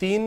3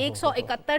171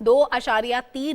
2.3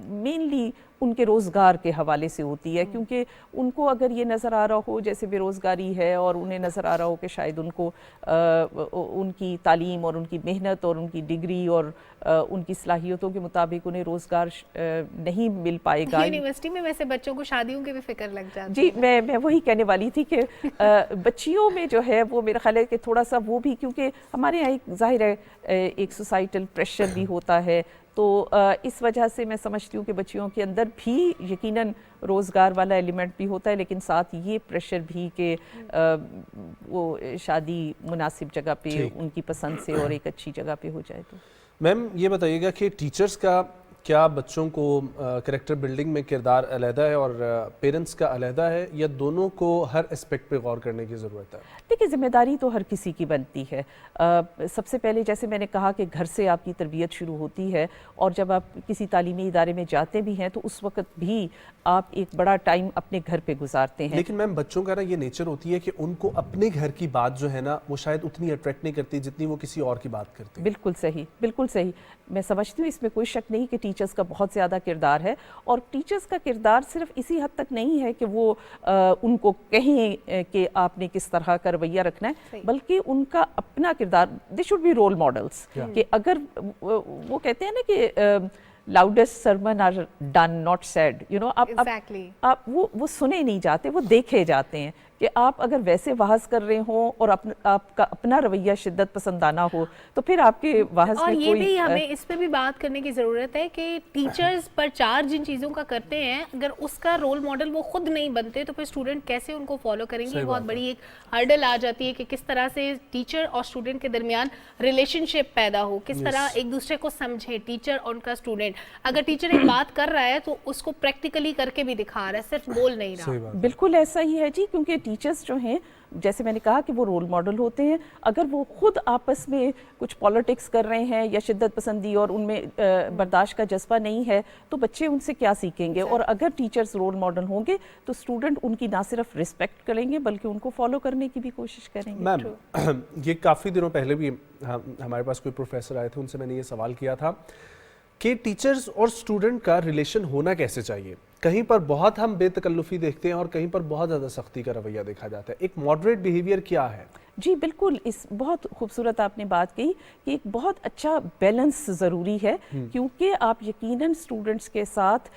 mainly in کے روزگار کے حوالے سے ہوتی ہے، کیونکہ ان کو اگر یہ نظر آ رہا ہو جیسے بے روزگاری ہے، اور انہیں نظر آ رہا ہو کہ شاید ان کو ان کی تعلیم اور ان کی محنت اور ان کی ڈگری اور ان کی صلاحیتوں کے مطابق انہیں روزگار نہیں مل پائے گا. یونیورسٹی میں ویسے بچوں کو شادیوں کی بھی فکر لگ جاتی ہے. جی میں وہی کہنے والی تھی کہ بچیوں میں جو ہے وہ میرا خیال ہے کہ تھوڑا سا وہ بھی، کیونکہ ہمارے یہاں ایک ظاہر ہے ایک سوسائٹل پریشر بھی ہوتا ہے، تو اس وجہ سے میں سمجھتی ہوں کہ بچیوں کے اندر بھی یقیناً روزگار والا ایلیمنٹ بھی ہوتا ہے، لیکن ساتھ یہ پریشر بھی کہ وہ شادی مناسب جگہ پہ ان کی پسند سے اور ایک اچھی جگہ پہ ہو جائے. تو میم یہ بتائیے گا کہ ٹیچرز کا کیا بچوں کو کریکٹر بلڈنگ میں کردار علیحدہ ہے اور پیرنٹس کا علیحدہ ہے، یا دونوں کو ہر اسپیکٹ پہ غور کرنے کی ضرورت ہے؟ دیکھیں ذمہ داری تو ہر کسی کی بنتی ہے. سب سے پہلے جیسے میں نے کہا کہ گھر سے آپ کی تربیت شروع ہوتی ہے، اور جب آپ کسی تعلیمی ادارے میں جاتے بھی ہیں تو اس وقت بھی آپ ایک بڑا ٹائم اپنے گھر پہ گزارتے ہیں. لیکن میم بچوں کا نا یہ نیچر ہوتی ہے کہ ان کو اپنے گھر کی بات جو ہے نا وہ شاید اتنی اٹریکٹ نہیں کرتی جتنی وہ کسی اور کی بات کرتی. بالکل صحیح، بالکل صحیح. میں سمجھتی ہوں اس میں کوئی شک نہیں کہ ٹیچرز کا بہت زیادہ کردار ہے، اور ٹیچرز کا کردار صرف اسی حد تک نہیں ہے کہ وہ ان کو کہیں کہ آپ نے کس طرح کا رویہ رکھنا ہے، بلکہ ان کا اپنا کردار، they should be role models. کہ اگر وہ کہتے ہیں نا کہ loudest sermon are done not said, you know, آپ وہ سنے نہیں جاتے، وہ دیکھے جاتے ہیں. کہ آپ اگر ویسے وعظ کر رہے ہوں اور آپ کا اپنا رویہ شدت پسندانہ ہو تو پھر آپ کے وعظ میں کوئی... اور یہ بھی ہمیں اس پہ بھی بات کرنے کی ضرورت ہے کہ ٹیچرز پر چارج جن چیزوں کا کرتے ہیں، اگر اس کا رول ماڈل وہ خود نہیں بنتے تو پھر اسٹوڈنٹ کیسے ان کو فالو کریں گے؟ بہت بڑی ایک ہرڈل آ جاتی ہے کہ کس طرح سے ٹیچر اور اسٹوڈنٹ کے درمیان ریلیشن شپ پیدا ہو، کس طرح ایک دوسرے کو سمجھے ٹیچر اور ان کا اسٹوڈنٹ. اگر ٹیچر ایک بات کر رہا ہے تو اس کو پریکٹیکلی کر کے بھی دکھا رہا ہے، صرف بول نہیں رہا. بالکل ایسا ہی ہے جی، کیونکہ ٹیچرز جو ہیں جیسے میں نے کہا کہ وہ رول ماڈل ہوتے ہیں. اگر وہ خود آپس میں کچھ پالیٹکس کر رہے ہیں یا شدت پسندی اور ان میں برداشت کا جذبہ نہیں ہے تو بچے ان سے کیا سیکھیں گے؟ اور اگر ٹیچرز رول ماڈل ہوں گے تو اسٹوڈنٹ ان کی نہ صرف رسپیکٹ کریں گے بلکہ ان کو فالو کرنے کی بھی کوشش کریں گے. میم یہ کافی دنوں پہلے بھی ہمارے پاس کوئی پروفیسر آئے تھے، ان سے میں نے یہ سوال کیا تھا کہ ٹیچرز اور اسٹوڈنٹ کا ریلیشن ہونا کیسے چاہیے. کہیں پر بہت ہم بے تکلفی دیکھتے ہیں اور کہیں پر بہت زیادہ سختی کا رویہ دیکھا جاتا ہے. ایک ماڈریٹ بیہیویئر کیا ہے؟ جی بالکل، اس بہت خوبصورت آپ نے بات کہی کہ ایک بہت اچھا بیلنس ضروری ہے، کیونکہ آپ یقیناً اسٹوڈنٹس کے ساتھ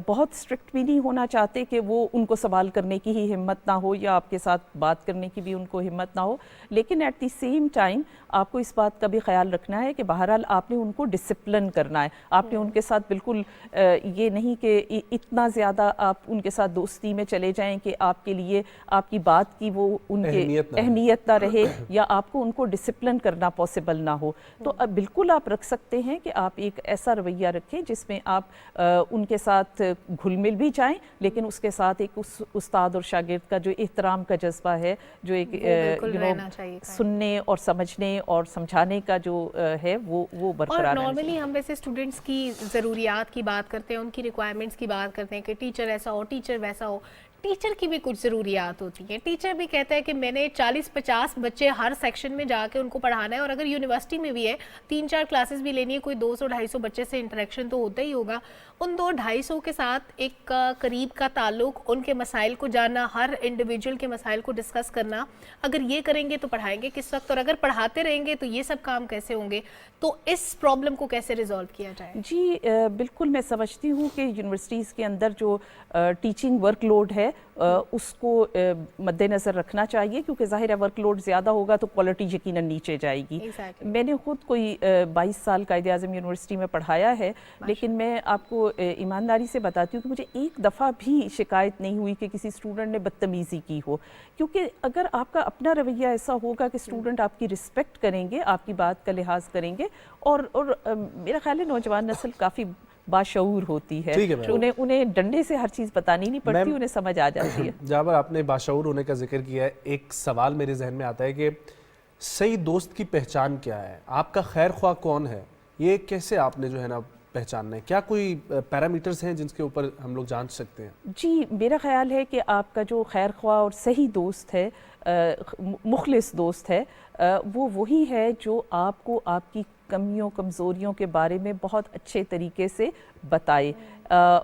بہت اسٹرکٹ بھی نہیں ہونا چاہتے کہ وہ ان کو سوال کرنے کی ہی ہمت نہ ہو یا آپ کے ساتھ بات کرنے کی بھی ان کو ہمت نہ ہو، لیکن ایٹ دی سیم ٹائم آپ کو اس بات کا بھی خیال رکھنا ہے کہ بہرحال آپ نے ان کو ڈسپلن کرنا ہے. آپ نے ان کے ساتھ بالکل یہ نہیں کہ اتنا زیادہ آپ ان کے ساتھ دوستی میں چلے جائیں کہ آپ کے لیے آپ کی بات کی وہ ان کے اہمیت نہ رہے یا آپ کو ان کو ڈسپلن کرنا پاسبل نہ ہو. تو اب بالکل آپ رکھ سکتے ہیں کہ آپ ایک ایسا رویہ رکھیں جس میں آپ ان کے ساتھ گھل مل بھی جائیں، لیکن اس کے ساتھ ایک استاد اور شاگرد کا جو احترام کا جذبہ ہے، جو ایک سننے اور سمجھنے اور سمجھانے کا جو ہے وہ برقرار ہے. اور نارملی ہم ویسے اسٹوڈنٹس کی ضروریات کی بات کرتے ہیں، ان کی ریکوائرمنٹس کی بات کرتے ہیں کہ ٹیچر ایسا ہو، ٹیچر ویسا ہو. ٹیچر کی بھی کچھ ضروریات ہوتی ہیں. ٹیچر بھی کہتا ہے کہ میں نے 40-50 بچے ہر سیکشن میں جا کے ان کو پڑھانا ہے، اور اگر یونیورسٹی میں بھی ہے 3-4 کلاسز بھی لینی ہے، کوئی 200-250 بچے سے انٹریکشن تو ہوتا ہی ہوگا. ان 200-250 کے ساتھ ایک قریب کا تعلق، ان کے مسائل کو جاننا، ہر انڈیویجول کے مسائل کو ڈسکس کرنا. اگر یہ کریں گے تو پڑھائیں گے کس وقت، اور اگر پڑھاتے رہیں گے تو یہ سب کام کیسے ہوں گے؟ تو اس پرابلم کو کیسے ریزالو کیا جائے؟ جی بالکل، میں سمجھتی ہوں کہ یونیورسٹیز کے اندر جو ٹیچنگ ورک لوڈ ہے اس کو مد نظر رکھنا چاہیے، کیونکہ ظاہر ہے ورک لوڈ زیادہ ہوگا تو کوالٹی یقیناً نیچے جائے گی. میں نے خود کوئی 22 سال قائد اعظم یونیورسٹی میں پڑھایا ہے، لیکن میں آپ کو ایمانداری سے بتاتی ہوں کہ مجھے ایک دفعہ بھی شکایت نہیں ہوئی کہ کسی اسٹوڈنٹ نے بدتمیزی کی ہو. کیونکہ اگر آپ کا اپنا رویہ ایسا ہوگا کہ اسٹوڈنٹ آپ کی رسپیکٹ کریں گے، آپ کی بات کا لحاظ کریں گے، اور میرا خیال ہے نوجوان نسل کافی باشعور ہوتی ہے، انہیں ڈنڈے سے ہر چیز بتانی نہیں پڑتی، انہیں سمجھ آ جاتی ہے. جہاں پر آپ نے باشعور ہونے کا ذکر کیا ہے، ایک سوال میرے ذہن میں آتا ہے کہ صحیح دوست کی پہچان کیا ہے؟ آپ کا خیر خواہ کون ہے؟ یہ کیسے آپ نے جو ہے نا پہچاننا ہے؟ کیا کوئی پیرامیٹرز ہیں جن کے اوپر ہم لوگ جان سکتے ہیں؟ جی میرا خیال ہے کہ آپ کا جو خیر خواہ اور صحیح دوست ہے، مخلص دوست ہے، وہ وہی ہے جو آپ کو آپ کی کمیوں کمزوریوں کے بارے میں بہت اچھے طریقے سے بتائے.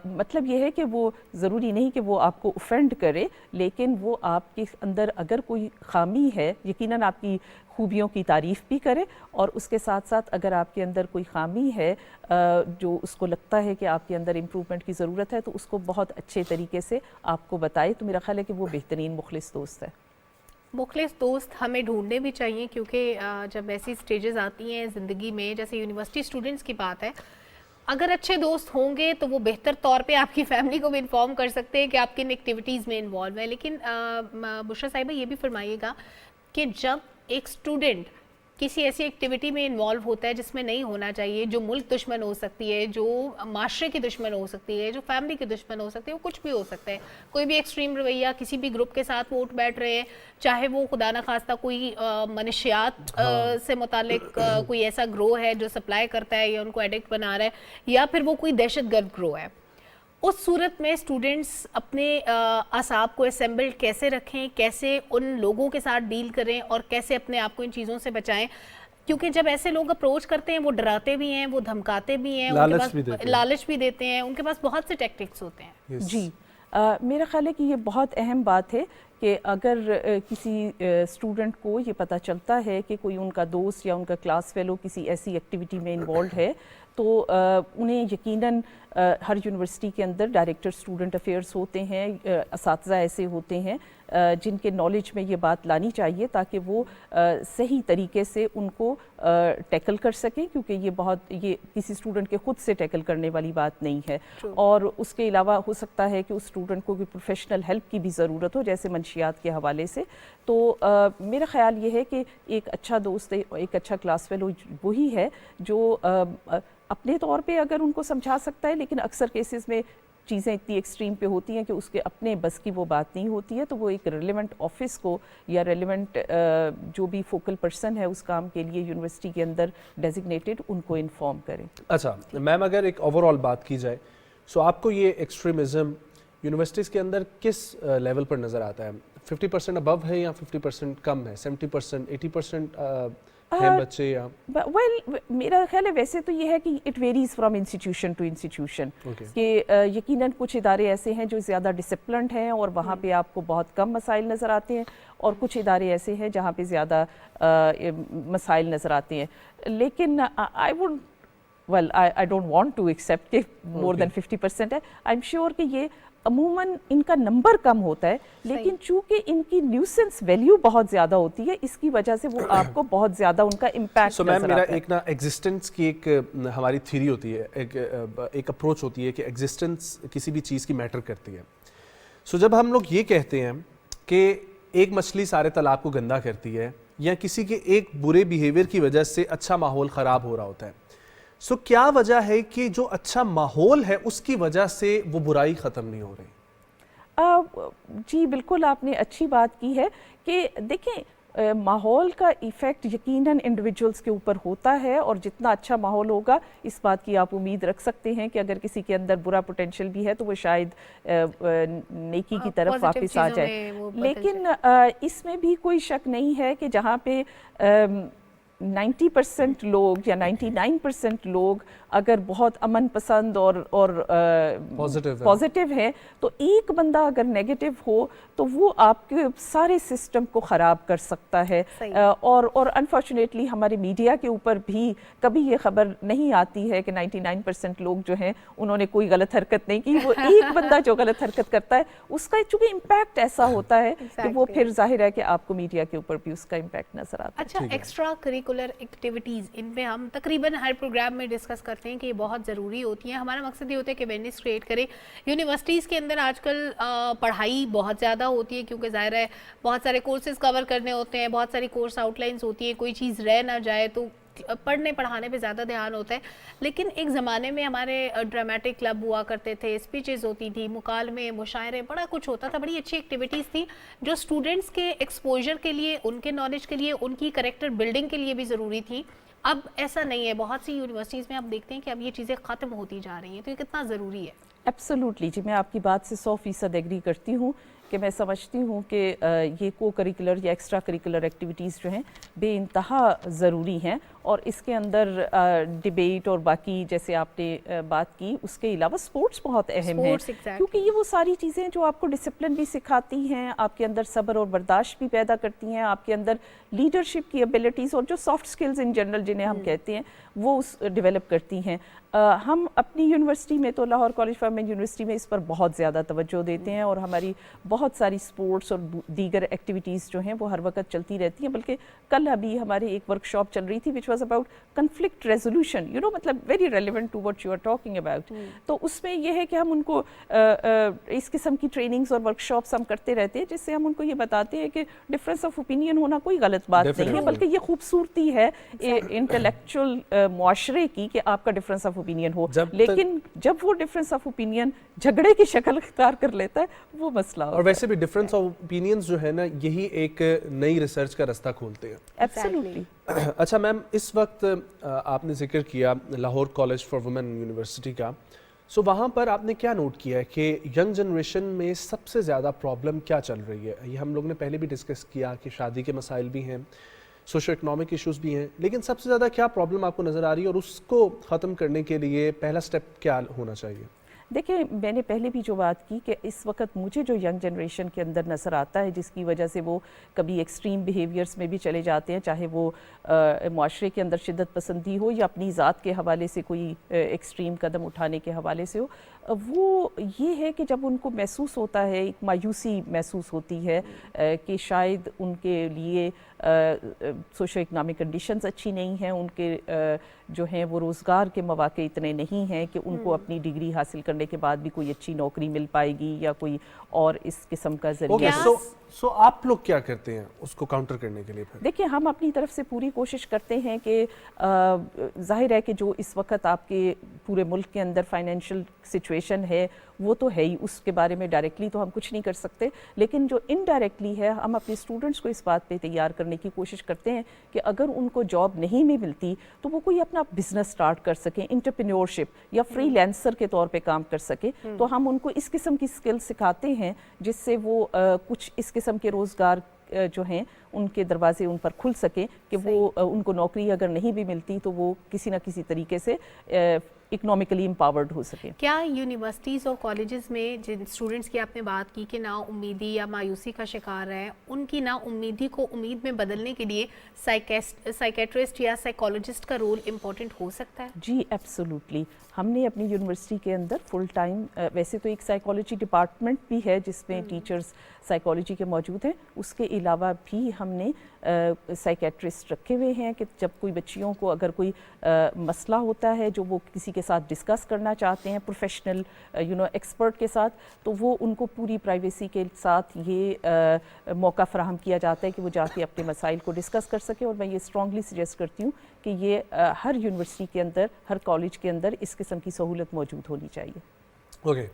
مطلب یہ ہے کہ وہ ضروری نہیں کہ وہ آپ کو اوفینڈ کرے, لیکن وہ آپ کے اندر اگر کوئی خامی ہے, یقیناً آپ کی خوبیوں کی تعریف بھی کرے, اور اس کے ساتھ ساتھ اگر آپ کے اندر کوئی خامی ہے جو اس کو لگتا ہے کہ آپ کے اندر امپرومنٹ کی ضرورت ہے, تو اس کو بہت اچھے طریقے سے آپ کو بتائے. تو میرا خیال ہے کہ وہ بہترین مخلص دوست ہے. مخلص دوست ہمیں ڈھونڈنے بھی چاہیے, کیونکہ جب ایسی سٹیجز آتی ہیں زندگی میں, جیسے یونیورسٹی اسٹوڈنٹس کی بات ہے, اگر اچھے دوست ہوں گے تو وہ بہتر طور پہ آپ کی فیملی کو بھی انفارم کر سکتے ہیں کہ آپ کن ایکٹیویٹیز میں انوالو ہیں. لیکن بشرا صاحبہ یہ بھی فرمائیے گا کہ جب ایک اسٹوڈنٹ کسی ایسی ایکٹیویٹی میں انوالو ہوتا ہے جس میں نہیں ہونا چاہیے, جو ملک دشمن ہو سکتی ہے, جو معاشرے کی دشمن ہو سکتی ہے, جو فیملی کی دشمن ہو سکتی ہے, وہ کچھ بھی ہو سکتا ہے, کوئی بھی ایکسٹریم رویہ کسی بھی گروپ کے ساتھ وہ اٹھ بیٹھ رہے ہیں, چاہے وہ خدا نخواستہ کوئی منشیات سے متعلق کوئی ایسا گروہ ہے جو سپلائی کرتا ہے یا ان کو ایڈکٹ بنا رہا ہے, یا پھر وہ کوئی دہشت گرد گروہ ہے. اس صورت میں اسٹوڈنٹس اپنے اعصاب کو اسمبلڈ کیسے رکھیں, کیسے ان لوگوں کے ساتھ ڈیل کریں, اور کیسے اپنے آپ کو ان چیزوں سے بچائیں, کیونکہ جب ایسے لوگ اپروچ کرتے ہیں وہ ڈراتے بھی ہیں, وہ دھمکاتے بھی ہیں, لالچ بھی دیتے ہیں, ان کے پاس بہت سے ٹیکٹکس ہوتے ہیں. جی میرا خیال ہے کہ یہ بہت اہم بات ہے کہ اگر کسی اسٹوڈنٹ کو یہ پتہ چلتا ہے کہ کوئی ان کا دوست یا ان کا کلاس فیلو کسی ایسی ایکٹیویٹی میں انوالوڈ ہے, تو انہیں یقیناً ہر یونیورسٹی کے اندر ڈائریکٹر اسٹوڈنٹ افیئرس ہوتے ہیں, اساتذہ ایسے ہوتے ہیں جن کے نالج میں یہ بات لانی چاہیے تاکہ وہ صحیح طریقے سے ان کو ٹیکل کر سکیں, کیونکہ یہ کسی اسٹوڈنٹ کے خود سے ٹیکل کرنے والی بات نہیں ہے. اور اس کے علاوہ ہو سکتا ہے کہ اس اسٹوڈنٹ کو کوئی پروفیشنل ہیلپ کی بھی ضرورت ہو, جیسے منشیات کے حوالے سے. تو میرا خیال یہ ہے کہ ایک اچھا دوست, ایک اچھا کلاس فیلو وہی ہے جو اپنے طور پہ اگر ان کو سمجھا سکتا ہے, لیکن اکثر کیسز میں چیزیں اتنی ایکسٹریم پہ ہوتی ہیں کہ اس کے اپنے بس کی وہ بات نہیں ہوتی ہے, تو وہ ایک ریلیونٹ آفس کو یا ریلیونٹ جو بھی فوکل پرسن ہے اس کام کے لیے یونیورسٹی کے اندر ڈیزگنیٹڈ, ان کو انفارم کریں. اچھا میم, اگر ایک اوور آل بات کی جائے, سو آپ کو یہ ایکسٹریمزم یونیورسٹیز کے اندر کس لیول پر نظر آتا ہے؟ 50% ابو ہے یا 50% کم ہے, 70%, 80% ہیں بچے یا؟ ویل میرا خیال ہے ویسے تو یہ ہے کہ it varies from institution to institution, کہ یقیناً کچھ ادارے ایسے ہیں جو زیادہ ڈسپلنڈ ہیں اور وہاں پہ آپ کو بہت کم مسائل نظر آتے ہیں, اور کچھ ادارے ایسے ہیں جہاں پہ زیادہ مسائل نظر آتے ہیں. لیکن I don't want to accept کہ more than 50% ہے. I'm sure کہ یہ عموماً ان کا نمبر کم ہوتا ہے, لیکن چونکہ ان کی نیوسنس ویلیو بہت زیادہ ہوتی ہے, اس کی وجہ سے وہ آپ کو بہت زیادہ ان کا امپیکٹ نظر آتا ہے. سو میم, میرا ایک نا ایگزسٹنس کی ایک ہماری تھیوری ہوتی ہے, ایک اپروچ ہوتی ہے کہ ایگزسٹنس کسی بھی چیز کی میٹر کرتی ہے. سو جب ہم لوگ یہ کہتے ہیں کہ ایک مچھلی سارے تالاب کو گندا کرتی ہے, یا کسی کے ایک برے بیہیویئر کی وجہ سے اچھا ماحول خراب ہو رہا ہوتا ہے, سو کیا وجہ ہے کہ جو اچھا ماحول ہے اس کی وجہ سے وہ برائی ختم نہیں ہو رہی؟ جی بالکل, آپ نے اچھی بات کی ہے کہ دیکھیں ماحول کا ایفیکٹ یقیناً انڈیویجولز کے اوپر ہوتا ہے, اور جتنا اچھا ماحول ہوگا اس بات کی آپ امید رکھ سکتے ہیں کہ اگر کسی کے اندر برا پوٹینشیل بھی ہے تو وہ شاید نیکی کی طرف واپس آ جائے. لیکن اس میں بھی کوئی شک نہیں ہے کہ جہاں پہ 90% لوگ یا 99% لوگ اگر بہت امن پسند اور پازیٹیو ہیں, تو ایک بندہ اگر نیگیٹو ہو تو وہ آپ کے سارے سسٹم کو خراب کر سکتا ہے. اور انفارچونیٹلی ہمارے میڈیا کے اوپر بھی کبھی یہ خبر نہیں آتی ہے کہ 99% لوگ جو ہیں انہوں نے کوئی غلط حرکت نہیں کی. وہ ایک بندہ جو غلط حرکت کرتا ہے اس کا چونکہ امپیکٹ ایسا ہوتا ہے کہ وہ پھر ظاہر ہے کہ آپ کو میڈیا کے اوپر بھی اس کا امپیکٹ نظر آتا ہے. اچھا, ایکسٹرا کریکولر ایکٹیویٹیز, ان پہ ہم تقریباً ہر پروگرام میں ڈسکس کرتے ہیں کہ یہ بہت ضروری ہوتی ہیں. ہمارا مقصد یہ ہوتا ہے کہ اویئرنیس کریٹ کریں. یونیورسٹیز کے اندر آج کل پڑھائی بہت زیادہ ہوتی ہے, کیونکہ ظاہر ہے بہت سارے کورسز کور کرنے ہوتے ہیں, بہت ساری کورس آؤٹ لائنس ہوتی ہیں, کوئی چیز رہ نہ جائے تو پڑھنے پڑھانے پہ زیادہ دھیان ہوتا ہے. لیکن ایک زمانے میں ہمارے ڈرامیٹک کلب ہوا کرتے تھے, اسپیچز ہوتی تھی, مکالمے, مشاعرے, بڑا کچھ ہوتا تھا, بڑی اچھی ایکٹیویٹیز تھی جو اسٹوڈنٹس کے ایکسپوجر کے لیے, ان کے نالج کے لیے, ان کی کریکٹر بلڈنگ کے لیے بھی ضروری تھی. اب ایسا نہیں ہے, بہت سی یونیورسٹیز میں آپ دیکھتے ہیں کہ اب یہ چیزیں ختم ہوتی جا رہی ہیں, تو یہ کتنا ضروری ہے؟ ایبسولوٹلی جی, میں آپ کی بات سے 100% ایگری کرتی ہوں کہ میں سمجھتی ہوں کہ یہ کو کریکولر یا ایکسٹرا کریکولر ایکٹیویٹیز جو ہیں بے انتہا ضروری ہیں, اور اس کے اندر ڈیبیٹ اور باقی جیسے آپ نے بات کی اس کے علاوہ سپورٹس بہت اہم ہے، کیونکہ یہ وہ ساری چیزیں جو آپ کو ڈسپلن بھی سکھاتی ہیں، آپ کے اندر صبر اور برداشت بھی پیدا کرتی ہیں، آپ کے اندر لیڈرشپ کی ایبلٹیز اور جو سافٹ سکلز ان جنرل جنہیں ہم کہتے ہیں وہ ڈیولپ کرتی ہیں۔ ہم اپنی یونیورسٹی میں تو Lahore college for women university میں اس پر بہت زیادہ توجہ دیتے ہیں، اور ہماری بہت ساری سپورٹس اور دیگر ایکٹیویٹیز جو ہیں وہ ہر وقت چلتی رہتی ہیں۔ بلکہ کل ابھی ہمارے ایک ورکشاپ چل رہی تھی which was about conflict resolution, مطلب very relevant to what you are talking about۔ تو اس میں یہ ہے کہ ہم ان کو اس قسم کی ٹریننگز اور ورکشاپس ہم کرتے رہتے ہیں، جس سے ہم ان کو یہ بتاتے ہیں کہ ڈفرینس آف اوپینین ہونا کوئی غلط بات نہیں ہے، بلکہ یہ خوبصورتی ہے انٹلیکچوئل معاشرے کی کہ آپ کا ڈفرینس آف اوپینین ہو، لیکن جب وہ ڈفرینس آف اوپینین جھگڑے کی شکل اختیار کر لیتا ہے وہ مسئلہ ہوتا ہے۔ اور ویسے بھی ڈفرینس آف اوپینینز جو ہے نا یہی ایک نئی ریسرچ کا رستہ کھولتے ہیں۔ ایبسلیوٹلی۔ اچھا میم، اس وقت آپ نے ذکر کیا Lahore college for women university کا، سو وہاں پر آپ نے کیا نوٹ کیا ہے کہ ینگ جنریشن میں سب سے زیادہ پرابلم کیا چل رہی ہے؟ یہ ہم لوگ نے پہلے بھی ڈسکس کیا کہ شادی کے مسائل بھی ہیں، سوشو اکنامک ایشوز بھی ہیں، لیکن سب سے زیادہ کیا پرابلم آپ کو نظر آ رہی ہے اور اس کو ختم کرنے کے لیے پہلا سٹیپ کیا ہونا چاہیے؟ دیکھیں، میں نے پہلے بھی جو بات کی کہ اس وقت مجھے جو ینگ جنریشن کے اندر نظر آتا ہے جس کی وجہ سے وہ کبھی ایکسٹریم بیہیویئرس میں بھی چلے جاتے ہیں، چاہے وہ معاشرے کے اندر شدت پسندی ہو یا اپنی ذات کے حوالے سے کوئی ایکسٹریم قدم اٹھانے کے حوالے سے ہو، وہ یہ ہے کہ جب ان کو محسوس ہوتا ہے، ایک مایوسی محسوس ہوتی ہے کہ شاید ان کے لیے سوشو اکنامک کنڈیشنز اچھی نہیں ہیں، ان کے جو ہیں وہ روزگار کے مواقع اتنے نہیں ہیں کہ ان کو اپنی ڈگری حاصل کرنے کے بعد بھی کوئی اچھی نوکری مل پائے گی یا کوئی اور اس قسم کا ذریعہ۔ سو آپ لوگ کیا کرتے ہیں اس کو کاؤنٹر کرنے کے لیے؟ دیکھیں، ہم اپنی طرف سے پوری کوشش کرتے ہیں کہ ظاہر ہے کہ جو اس وقت آپ کے پورے ملک کے اندر فائنینشیل سچویشن ہے وہ تو ہے ہی، اس کے بارے میں ڈائریکٹلی تو ہم کچھ نہیں کر سکتے، لیکن جو انڈائریکٹلی ہے ہم اپنے اسٹوڈنٹس کو اس بات پہ تیار کرنے کی کوشش کرتے ہیں کہ اگر ان کو جاب نہیں بھی ملتی تو وہ کوئی اپنا بزنس سٹارٹ کر سکیں، انٹرپرینیورشپ یا فری لینسر کے طور پہ کام کر سکیں۔ تو ہم ان کو اس قسم کی اسکل سکھاتے ہیں جس سے وہ کچھ اس قسم کے روزگار جو ہیں ان کے دروازے ان پر کھل سکیں کہ وہ ان کو نوکری اگر نہیں بھی ملتی تو وہ کسی نہ کسی طریقے سے اکنامکلی امپاورڈ ہو سکیں۔ کیا یونیورسٹیز اور کالجز میں جن اسٹوڈنٹس کی آپ نے بات کی کہ نا امیدی یا مایوسی کا شکار ہے، ان کی نا امیدی کو امید میں بدلنے کے لیے سائیکیٹرسٹ یا سائیکالوجسٹ کا رول امپورٹنٹ ہو سکتا ہے؟ جی ایبسولوٹلی۔ ہم نے اپنی یونیورسٹی کے اندر فل ٹائم ویسے تو ایک سائیکالوجی ڈپارٹمنٹ بھی ہے جس میں ٹیچرز سائیکالوجی کے موجود ہیں، اس کے علاوہ بھی ہم نے سائیکیٹرسٹ رکھے ہوئے ہیں کہ جب کوئی بچیوں کو اگر کوئی مسئلہ ہوتا ہے جو وہ کسی کے ساتھ ڈسکس کرنا چاہتے ہیں پروفیشنل ایکسپرٹ کے ساتھ، تو وہ ان کو پوری پرائیویسی کے ساتھ یہ موقع فراہم کیا جاتا ہے کہ وہ جا کے اپنے مسائل کو ڈسکس کر سکے۔ اور میں یہ اسٹرانگلی سجیسٹ کرتی ہوں کہ یہ ہر یونیورسٹی کے اندر، ہر کالج کے اندر اس قسم کی سہولت موجود ہونی چاہیے۔ اوکے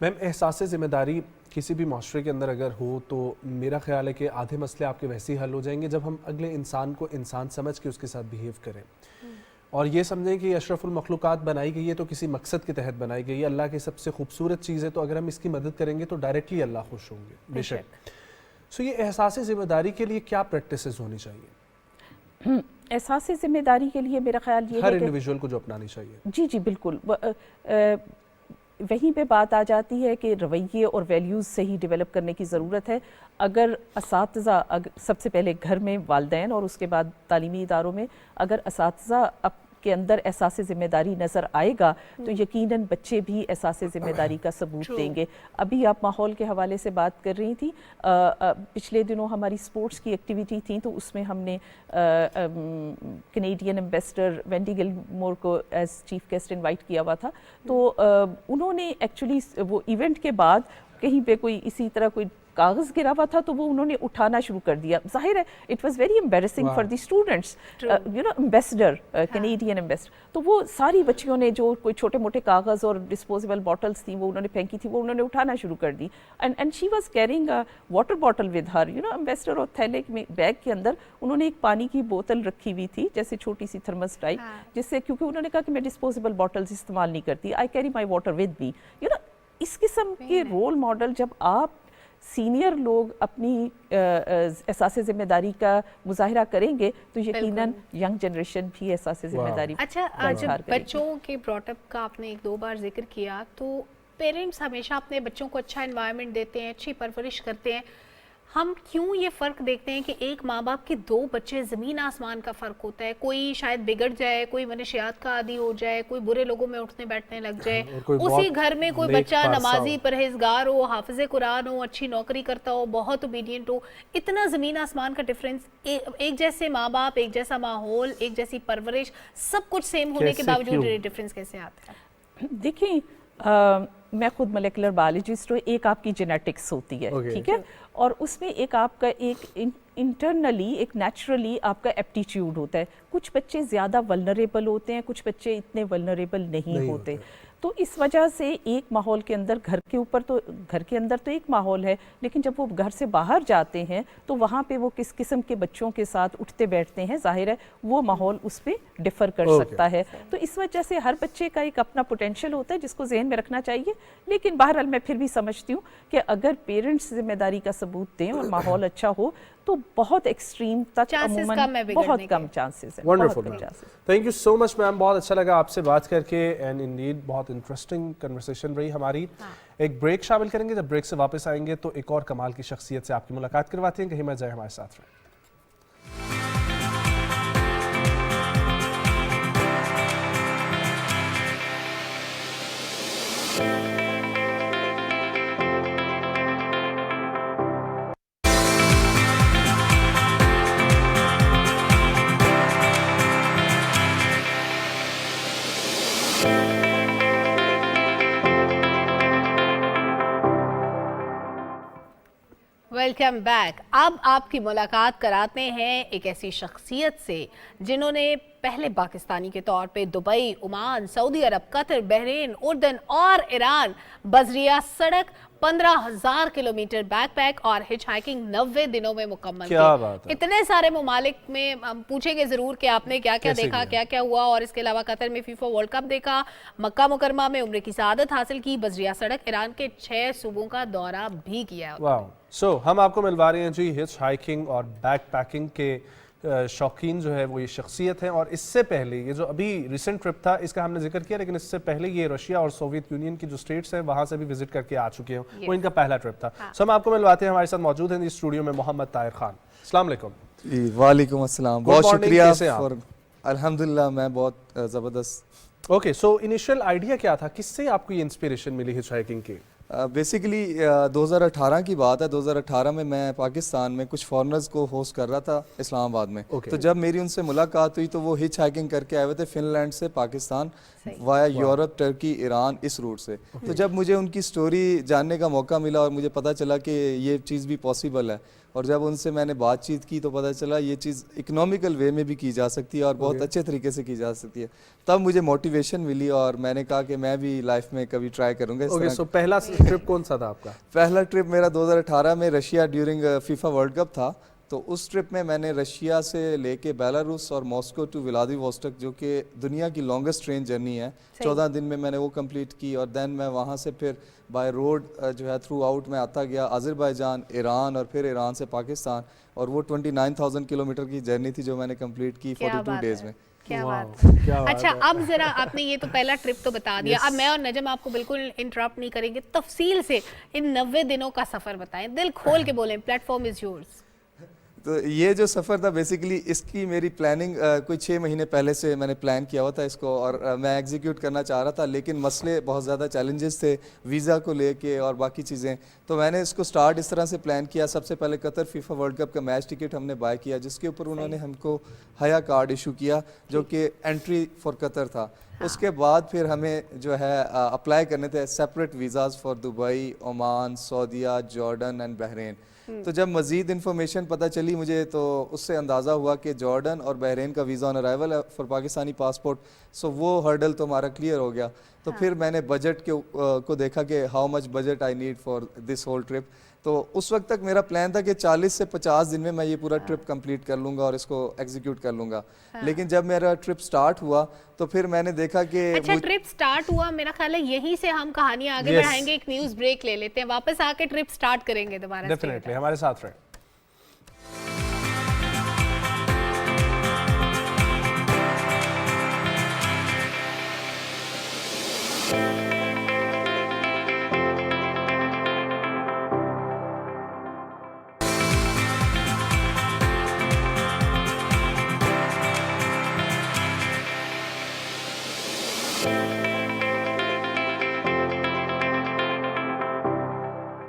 میم، احساس ذمہ داری کسی بھی معاشرے کے اندر اگر ہو تو میرا خیال ہے کہ آدھے مسئلے آپ کے ویسے ہی حل ہو جائیں گے جب ہم اگلے انسان کو انسان سمجھ کے اس کے ساتھ بیہیو کریں اور یہ سمجھیں کہ اشرف المخلوقات بنائی گئی ہے تو کسی مقصد کے تحت بنائی گئی ہے، اللہ کی سب سے خوبصورت چیز ہے، تو اگر ہم اس کی مدد کریں گے تو ڈائریکٹلی اللہ خوش ہوں گے بے شک۔ سو یہ احساس ذمہ داری کے لیے کیا پریکٹسز ہونی چاہیے؟ احساس ذمہ داری کے لیے میرا خیال یہ ہے ہر کہ انڈیویجول کو جو اپنانی چاہیے۔ جی جی بالکل، وہیں پہ بات آ جاتی ہے کہ رویے اور ویلیوز صحیح ڈیولپ کرنے کی ضرورت ہے۔ اگر اساتذہ سب سے پہلے گھر میں، والدین اور اس کے بعد تعلیمی اداروں میں اگر اساتذہ کے اندر احساس ذمہ داری نظر آئے گا تو یقیناً بچے بھی احساس ذمہ داری کا ثبوت دیں گے۔ ابھی آپ ماحول کے حوالے سے بات کر رہی تھی، پچھلے دنوں ہماری سپورٹس کی ایکٹیویٹی تھی تو اس میں ہم نے کینیڈین ایمبیسڈر وینڈی گل مور کو ایز چیف گیسٹ انوائٹ کیا ہوا تھا، تو انہوں نے ایکچولی وہ ایونٹ کے بعد کہیں پہ کوئی اسی طرح کوئی کاغذ گرا ہوا تھا تو وہ انہوں نے اٹھانا شروع کر دیا۔ ظاہر ہے it was very embarrassing for the students, ambassador, Canadian ambassador, تو وہ ساری بچیوں نے جو کوئی چھوٹے موٹے کاغذ اور ڈسپوزیبل باٹلس تھیں وہ انہوں نے پھینکی تھی، وہ انہوں نے اٹھانا شروع کر دی، and she was carrying a water bottle with her, ambassador, اور تھیلے میں بیگ کے اندر انہوں نے ایک پانی کی بوتل رکھی ہوئی تھی جیسے چھوٹی سی تھرمس ٹائپ، جس سے کیونکہ انہوں نے کہا کہ میں ڈسپوزیبل باٹلس استعمال نہیں کرتی، I carry my water with me. اس قسم کے رول ماڈل جب آپ سینئر لوگ اپنی احساس ذمہ داری کا مظاہرہ کریں گے تو یقیناً ینگ جنریشن بھی احساس ذمہ داری اچھا جب بچوں کے براٹ اپ کا آپ نے ایک دو بار ذکر کیا تو پیرنٹس ہمیشہ اپنے بچوں کو اچھا انوائرمنٹ دیتے ہیں, اچھی پرورش کرتے ہیں, ہم کیوں یہ فرق دیکھتے ہیں کہ ایک ماں باپ کے دو بچے زمین آسمان کا فرق ہوتا ہے, کوئی شاید بگڑ جائے, کوئی منشیات کا عادی ہو جائے, کوئی برے لوگوں میں اٹھنے بیٹھنے لگ جائے, اسی گھر میں کوئی بچہ نمازی پرہیزگار ہو, حافظ قرآن ہو, اچھی نوکری کرتا ہو, بہت اوبیڈینٹ ہو, اتنا زمین آسمان کا ڈفرینس, ایک جیسے ماں باپ, ایک جیسا ماحول, ایک جیسی پرورش, سب کچھ سیم ہونے کے باوجود یہ ڈفرینس کیسے آتا ہے؟ دیکھیں میں خود مولیکولر بایولوجسٹ ہوں, ایک آپ کی جینیٹکس ہوتی ہے, ٹھیک ہے, اور اس میں ایک آپ کا ایک انٹرنلی ایک نیچرلی آپ کا ایپٹیچیوڈ ہوتا ہے. کچھ بچے زیادہ ولنریبل ہوتے ہیں, کچھ بچے اتنے ولنریبل نہیں ہوتے. تو اس وجہ سے ایک ماحول کے اندر گھر کے اندر تو ایک ماحول ہے, لیکن جب وہ گھر سے باہر جاتے ہیں تو وہاں پہ وہ کس قسم کے بچوں کے ساتھ اٹھتے بیٹھتے ہیں, ظاہر ہے وہ ماحول اس پہ ڈفر کر سکتا ہے. تو اس وجہ سے ہر بچے کا ایک اپنا پوٹینشیل ہوتا ہے جس کو ذہن میں رکھنا چاہیے. لیکن بہرحال میں پھر بھی سمجھتی ہوں کہ اگر پیرنٹس ذمہ داری کا ثبوت دیں اور ماحول اچھا ہو تو بہت ایکسٹریم تک عموماً بہت کم چانسز ہیں. Wonderful ma'am, thank you so much ma'am, بہت اچھا لگا آپ سے بات کر کے, اینڈ انڈیڈ بہت انٹرسٹنگ کنورسیشن رہی ہماری. ایک بریک شامل کریں گے, جب بریک سے واپس آئیں گے تو ایک اور کمال کی شخصیت سے آپ کی ملاقات کرواتے ہیں. کہیں مت جائے, ہمارے ساتھ رہیں. Welcome back. اب آپ کی ملاقات کراتے ہیں ایک ایسی شخصیت سے جنہوں نے پہلے پاکستانی کے طور پہ دبئی, عمان, سعودی عرب, قطر, بحرین, اردن اور ایران بذریعہ سڑک 15,000 کلومیٹر بیک پیک اور ہچ ہائکنگ 90 دنوں میں مکمل کی. اتنے سارے ممالک میں ہم پوچھیں گے ضرور کہ آپ نے کیا کیا دیکھا, کیا کیا ہوا, اور اس کے علاوہ قطر میں فیفا ورلڈ کپ دیکھا, مکہ مکرمہ میں عمرے کی سعادت حاصل کی, بذریعہ سڑک ایران کے 6 صوبوں کا دورہ بھی کیا. سو ہم آپ کو ملوا رہے ہیں جی ہچ ہائکنگ اور بیک پیکنگ کے شوقین جو ہے وہ یہ شخصیت ہیں. اور اس سے پہلے یہ جو ابھی ریسنٹ ٹرپ تھا اس کا ہم نے ذکر کیا, لیکن اس سے پہلے یہ رشیا اور سوویت یونین کی جو اسٹیٹس ہیں وہاں سے بھی وزٹ کر کے آ چکے ہیں, وہ ان کا پہلا ٹرپ تھا. سو ہم آپ کو ملواتے ہیں, ہمارے ساتھ موجود ہیں اسٹوڈیو میں محمد طاہر خان. السلام علیکم. وعلیکم السلام, بہت شکریہ. الحمدللہ میں بہت زبردست. اوکے, سو انیشیل آئیڈیا کیا تھا, کس سے آپ کو یہ انسپریشن ملی ہچ ہائکنگ کی؟ بیسیکلی 2018 کی بات ہے. 2018 میں میں پاکستان میں کچھ فارنرز کو ہوسٹ کر رہا تھا اسلام آباد میں. تو جب میری ان سے ملاقات ہوئی تو وہ ہچ ہائکنگ کر کے آئے ہوئے تھے فن لینڈ سے پاکستان وایا یورپ, ٹرکی, ایران, اس روٹ سے. تو جب مجھے ان کی سٹوری جاننے کا موقع ملا اور مجھے پتہ چلا کہ یہ چیز بھی پاسبل ہے, اور جب ان سے میں نے بات چیت کی تو پتہ چلا یہ چیز اکنامیکل وے میں بھی کی جا سکتی ہے اور بہت اچھے طریقے سے کی جا سکتی ہے. تب مجھے موٹیویشن ملی اور میں نے کہا کہ میں بھی لائف میں کبھی ٹرائی کروں گا. سو پہلا ٹرپ کون سا تھا آپ کا؟ پہلا ٹرپ میرا 2018 میں Russia during FIFA world cup تھا. تو اس ٹرپ میں نے رشیا سے لے کے بیلاروس اور ماسکو ٹو ولادیووسٹک, جو کہ دنیا کی لانگسٹ ٹرین جرنی ہے, 14 دن میں نے وہ کمپلیٹ کی. اور دین میں وہاں سے پھر بائی روڈ جو ہے تھرو آؤٹ میں آتا گیا آذربائیجان, ایران, اور پھر ایران سے پاکستان, اور وہ 29,000 کلومیٹر کی جرنی تھی جو میں نے کمپلیٹ کی 42 ڈیز میں. کیا بات ہے. اچھا, اب ذرا آپ نے یہ تو پہلا ٹرپ تو بتا دیا, اب میں اور نجم آپ کو بالکل انٹرپٹ نہیں کریں گے, تفصیل سے ان 90 دنوں کا سفر بتائیں, دل کھول کے بولیں, پلیٹ فارم از یورز. تو یہ جو سفر تھا بیسیکلی اس کی میری پلاننگ کوئی 6 مہینے پہلے سے میں نے پلان کیا ہوا تھا اس کو, اور میں ایگزیکیوٹ کرنا چاہ رہا تھا, لیکن مسئلے بہت زیادہ چیلنجز تھے ویزا کو لے کے اور باقی چیزیں. تو میں نے اس کو سٹارٹ اس طرح سے پلان کیا. سب سے پہلے قطر فیفا ورلڈ کپ کا میچ ٹکٹ ہم نے بائی کیا, جس کے اوپر انہوں نے ہم کو حیا کارڈ ایشو کیا جو کہ انٹری فار قطر تھا. اس کے بعد پھر ہمیں جو ہے اپلائی کرنے تھے separate visas for Dubai, Oman, سعودیہ, جارڈن اینڈ بحرین. تو جب مزید انفارمیشن پتہ چلی مجھے تو اس سے اندازہ ہوا کہ جارڈن اور بحرین کا ویزا آن ارائیول ہے فار پاکستانی پاسپورٹ, سو وہ ہرڈل تو ہمارا کلیئر ہو گیا. تو پھر میں نے بجٹ کو دیکھا کہ how much budget I need for this whole trip. تو اس وقت تک میرا پلان تھا کہ 40 سے 50 دن میں میں یہ پورا ٹرپ کمپلیٹ کر لوں گا اور اس کو ایگزیکیوٹ کر لوں گا. لیکن جب میرا ٹرپ سٹارٹ ہوا تو پھر میں نے دیکھا کہ اچھا ٹرپ سٹارٹ ہوا, میرا خیال ہے یہیں سے ہم کہانی آگے بڑھائیں گے, ایک نیوز بریک لے لیتے ہیں, واپس آ کے ٹرپ سٹارٹ کریں گے دوبارہ. ڈیفینیٹلی ہمارے ساتھ رہیں.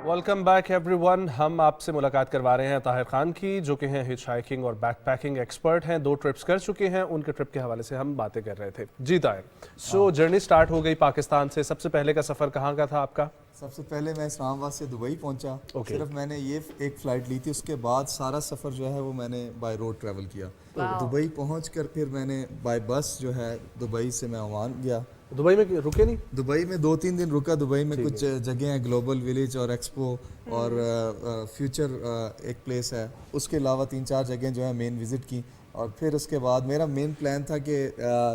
Welcome back every one. ہم آپ سے ملاقات کروا رہے ہیں طاہر خان کی, جو کہ ہیں ہچ ہائکنگ اور بیک پیکنگ ایکسپرٹ ہیں, 2 ٹرپس کر چکے ہیں, ان کے ٹرپ کے حوالے سے ہم باتیں کر رہے تھے. جی طاہر, سو جرنی سٹارٹ ہو گئی پاکستان سے, سب سے پہلے کا سفر کہاں کا تھا آپ کا؟ سب سے پہلے میں اسلام آباد سے دبئی پہنچا. صرف میں نے یہ ایک فلائٹ لی تھی, اس کے بعد سارا سفر جو ہے وہ میں نے بائی روڈ ٹریول کیا. دبئی پہنچ کر پھر میں نے بائی بس جو ہے دبئی سے میں عمان گیا. دبئی میں رکے نہیں؟ دبئی میں 2-3 دن رکا. دبئی میں کچھ جگہیں ہیں, گلوبل ولیج اور ایکسپو اور فیوچر ایک پلیس ہے, اس کے علاوہ 3-4 جگہیں جو ہے مین وزٹ کی. اور پھر اس کے بعد میرا مین پلان تھا کہ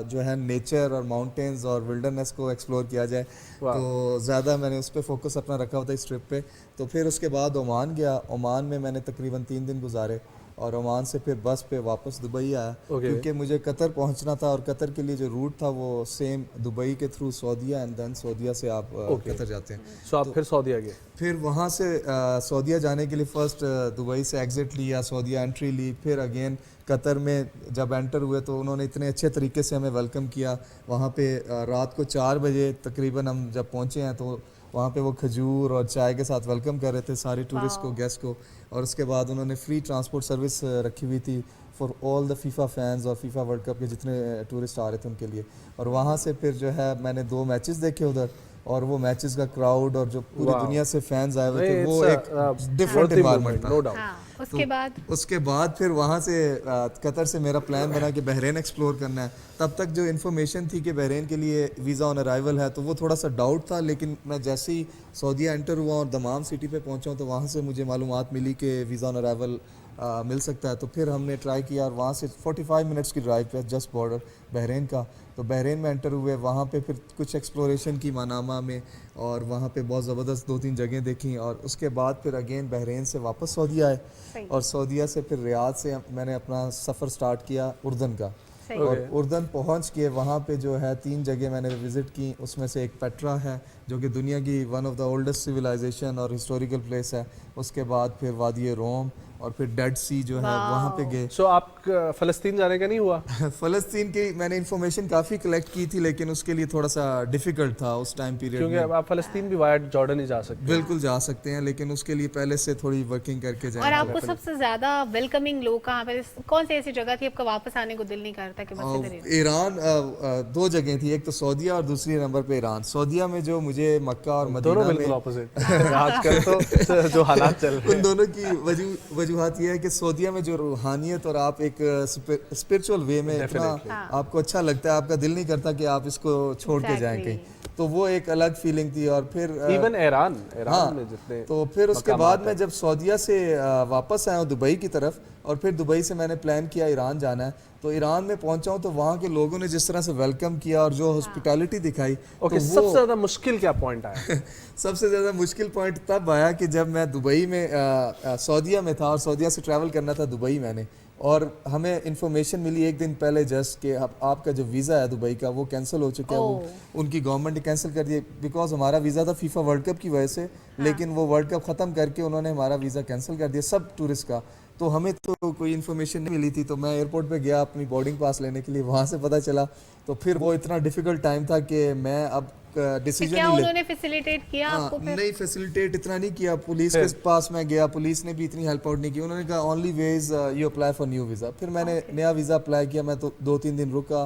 جو ہے نیچر اور ماؤنٹینز اور ولڈرنیس کو ایکسپلور کیا جائے, تو زیادہ میں نے اس پہ فوکس اپنا رکھا ہوتا ہے اس ٹرپ پہ. تو پھر اس کے بعد عمان گیا. عمان میں نے تقریباً 3 دن گزارے اور عمان سے پھر بس پہ واپس دبئی آیا, کیونکہ مجھے قطر پہنچنا تھا اور قطر کے لیے جو روٹ تھا وہ سیم دبئی کے تھرو سعودیہ اینڈ دین سعودیہ سے آپ قطر جاتے ہیں. سو آپ پھر سعودیہ گئے؟ پھر وہاں سے سعودیہ جانے کے لیے فرسٹ دبئی سے ایگزٹ لیا, سعودیہ انٹری لی. پھر اگین قطر میں جب انٹر ہوئے تو انہوں نے اتنے اچھے طریقے سے ہمیں ویلکم کیا. وہاں پہ رات کو 4 بجے تقریباً ہم جب پہنچے ہیں تو وہاں پہ وہ کھجور اور چائے کے ساتھ ویلکم کر رہے تھے سارے ٹورسٹ کو, گیسٹ کو. اور اس کے بعد انہوں نے فری ٹرانسپورٹ سروس رکھی ہوئی تھی for all the FIFA fans اور فیفا ورلڈ کپ کے جتنے ٹورسٹ آ رہے تھے ان کے لیے. اور وہاں سے پھر جو ہے میں نے 2 میچز دیکھے ادھر, اور وہ میچز کا کراؤڈ اور جو پوری دنیا سے فینز آئے ہوئے تھے وہ ایک ڈفرنٹ انوائرمنٹ تھا. اس کے بعد پھر وہاں سے قطر سے میرا پلان بنا کہ بحرین ایکسپلور کرنا ہے. تب تک جو انفارمیشن تھی کہ بحرین کے لیے ویزا آن ارائیول ہے تو وہ تھوڑا سا ڈاؤٹ تھا, لیکن میں جیسے ہی سعودیہ انٹر ہوا اور دمام سٹی پہ پہنچا ہوں تو وہاں سے مجھے معلومات ملی کہ ویزا آن ارائیول مل سکتا ہے. تو پھر ہم نے ٹرائی کیا اور وہاں سے 45 منٹس کی ڈرائیو پہ جسٹ بارڈر بحرین کا. تو بحرین میں انٹر ہوئے, وہاں پہ پھر کچھ ایکسپلوریشن کی منامہ میں, اور وہاں پہ بہت زبردست 2-3 جگہیں دیکھیں. اور اس کے بعد پھر اگین بحرین سے واپس سعودیہ آئے, اور سعودیہ سے پھر ریاض سے میں نے اپنا سفر سٹارٹ کیا اردن کا. اور اردن پہنچ کے وہاں پہ جو ہے 3 جگہ میں نے وزٹ کی. اس میں سے ایک پیٹرا ہے جو کہ دنیا کی one of the oldest civilization اور ہسٹوریکل پلیس ہے. اس کے بعد پھر وادی روم اور پھر ڈیڈ سی جو ہے وہاں پہ گئے. سو آپ فلسطین جانے کا نہیں ہوا؟ فلسطین کی میں نے انفارمیشن کافی کلیکٹ کی تھی, لیکن اس کے لیے تھوڑا سا ڈیفیکلٹ تھا اس ٹائم پیریڈ میں, کیونکہ آپ فلسطین بھی وایا جارڈن ہی جا سکتے ہیں. بالکل جا سکتے ہیں, لیکن اس کے لیے پہلے سے تھوڑی ورکنگ کر کے جائیں. اور آپ کو سب سے زیادہ ویلکمنگ لوگ کہاں پہ, کون سی ایسی جگہ تھی آپ کا واپس آنے کو دل نہیں کرتا کہ بس ادھر ہی؟ ایران 2 جگہیں تھی, ایک تو سعودیہ اور دوسری نمبر پہ ایران. سعودیہ میں جو مجھے مکہ اور مدینہ میں آج کل تو جو حالات چل رہے ہیں ان دونوں کی وجوہات یہ ہے کہ سعودیہ میں جو روحانیت اور آپ ایک اسپرچول وے میں اتنا آپ کو اچھا لگتا ہے, آپ کا دل نہیں کرتا کہ آپ اس کو چھوڑ کے جائیں کہیں, تو وہ ایک الگ فیلنگ تھی. اور پھر ایون ایران میں جتنے, تو پھر اس کے بعد میں جب سعودیہ سے واپس آیا ہوں دبئی کی طرف, اور پھر دبئی سے میں نے پلان کیا ایران جانا ہے. تو ایران میں پہنچا ہوں تو وہاں کے لوگوں نے جس طرح سے ویلکم کیا اور جو ہاسپٹیلٹی دکھائی, سب سے زیادہ مشکل کیا پوائنٹ آیا؟ سب سے زیادہ مشکل پوائنٹ تب آیا کہ جب میں دبئی میں سعودیہ میں تھا اور سعودیہ سے ٹریول کرنا تھا دبئی میں نے, اور ہمیں انفارمیشن ملی 1 دن پہلے جسٹ کہ آپ کا جو ویزا ہے دبئی کا وہ کینسل ہو چکا ہے. وہ ان کی گورنمنٹ نے کینسل کر دیا, بیکاز ہمارا ویزا تھا فیفا ورلڈ کپ کی وجہ سے, لیکن وہ ورلڈ کپ ختم کر کے انہوں نے ہمارا ویزا کینسل کر دیا سب ٹورسٹ کا. تو ہمیں تو کوئی انفارمیشن نہیں ملی تھی. تو میں ایئرپورٹ پہ گیا اپنی بورڈنگ پاس لینے کے لیے, وہاں سے پتہ چلا. تو پھر وہ اتنا ڈیفیکلٹ ٹائم تھا کہ میں اب ڈیسیجن کیا انہوں نے فیسیلیٹیٹ کیا آپ کو؟ نہیں, فیسیلیٹیٹ اتنا نہیں کیا. پولیس کے پاس میں گیا, پولیس نے بھی اتنی ہیلپ آؤٹ نہیں کی. انہوں نے کہا only way is you apply for new visa. پھر میں نے نیا ویزا اپلائی کیا. میں تو 2-3 دن رکا,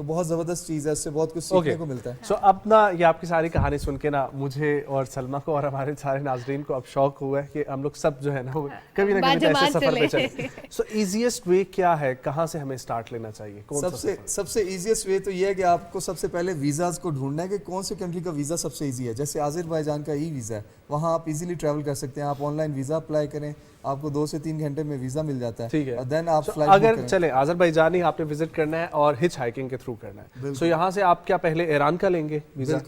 تو بہت زبردست چیز ہے, اس سے بہت کچھ سیکھنے کو ملتا ہے. سو اب نا یہ آپ کی ساری کہانی سن کے نا مجھے اور سلمہ کو اور ہمارے سارے ناظرین کو اب شوق ہوا ہے کہ ہم لوگ سب جو ہے نا کبھی نہ کبھی ایسے سفر پہ چلیں. سو ایزیسٹ وے کیا ہے, کہاں سے ہمیں اسٹارٹ لینا چاہیے؟ سب سے ایزیسٹ وے تو یہ ہے کہ آپ کو سب سے پہلے ویزاز کو ڈھونڈنا ہے کہ کون سی کنٹری کا ویزا سب سے ایزی ہے. جیسے آذربائیجان کا ای ویزا ہے, وہاں آپ ایزیلی ٹریول کر سکتے ہیں. آپ آن لائن ویزا اپلائی کریں, آپ کو 2 سے 3 گھنٹے میں ویزا مل جاتا ہے. ٹھیک ہے. اور دین آپ فلائٹ اگر چلیں آذربائیجان ہی آپ نے وزٹ کرنا ہے اور ہچ ہائکنگ کے تھرو کرنا ہے, سو یہاں سے آپ کیا پہلے ایران کا لیں گے ویزا؟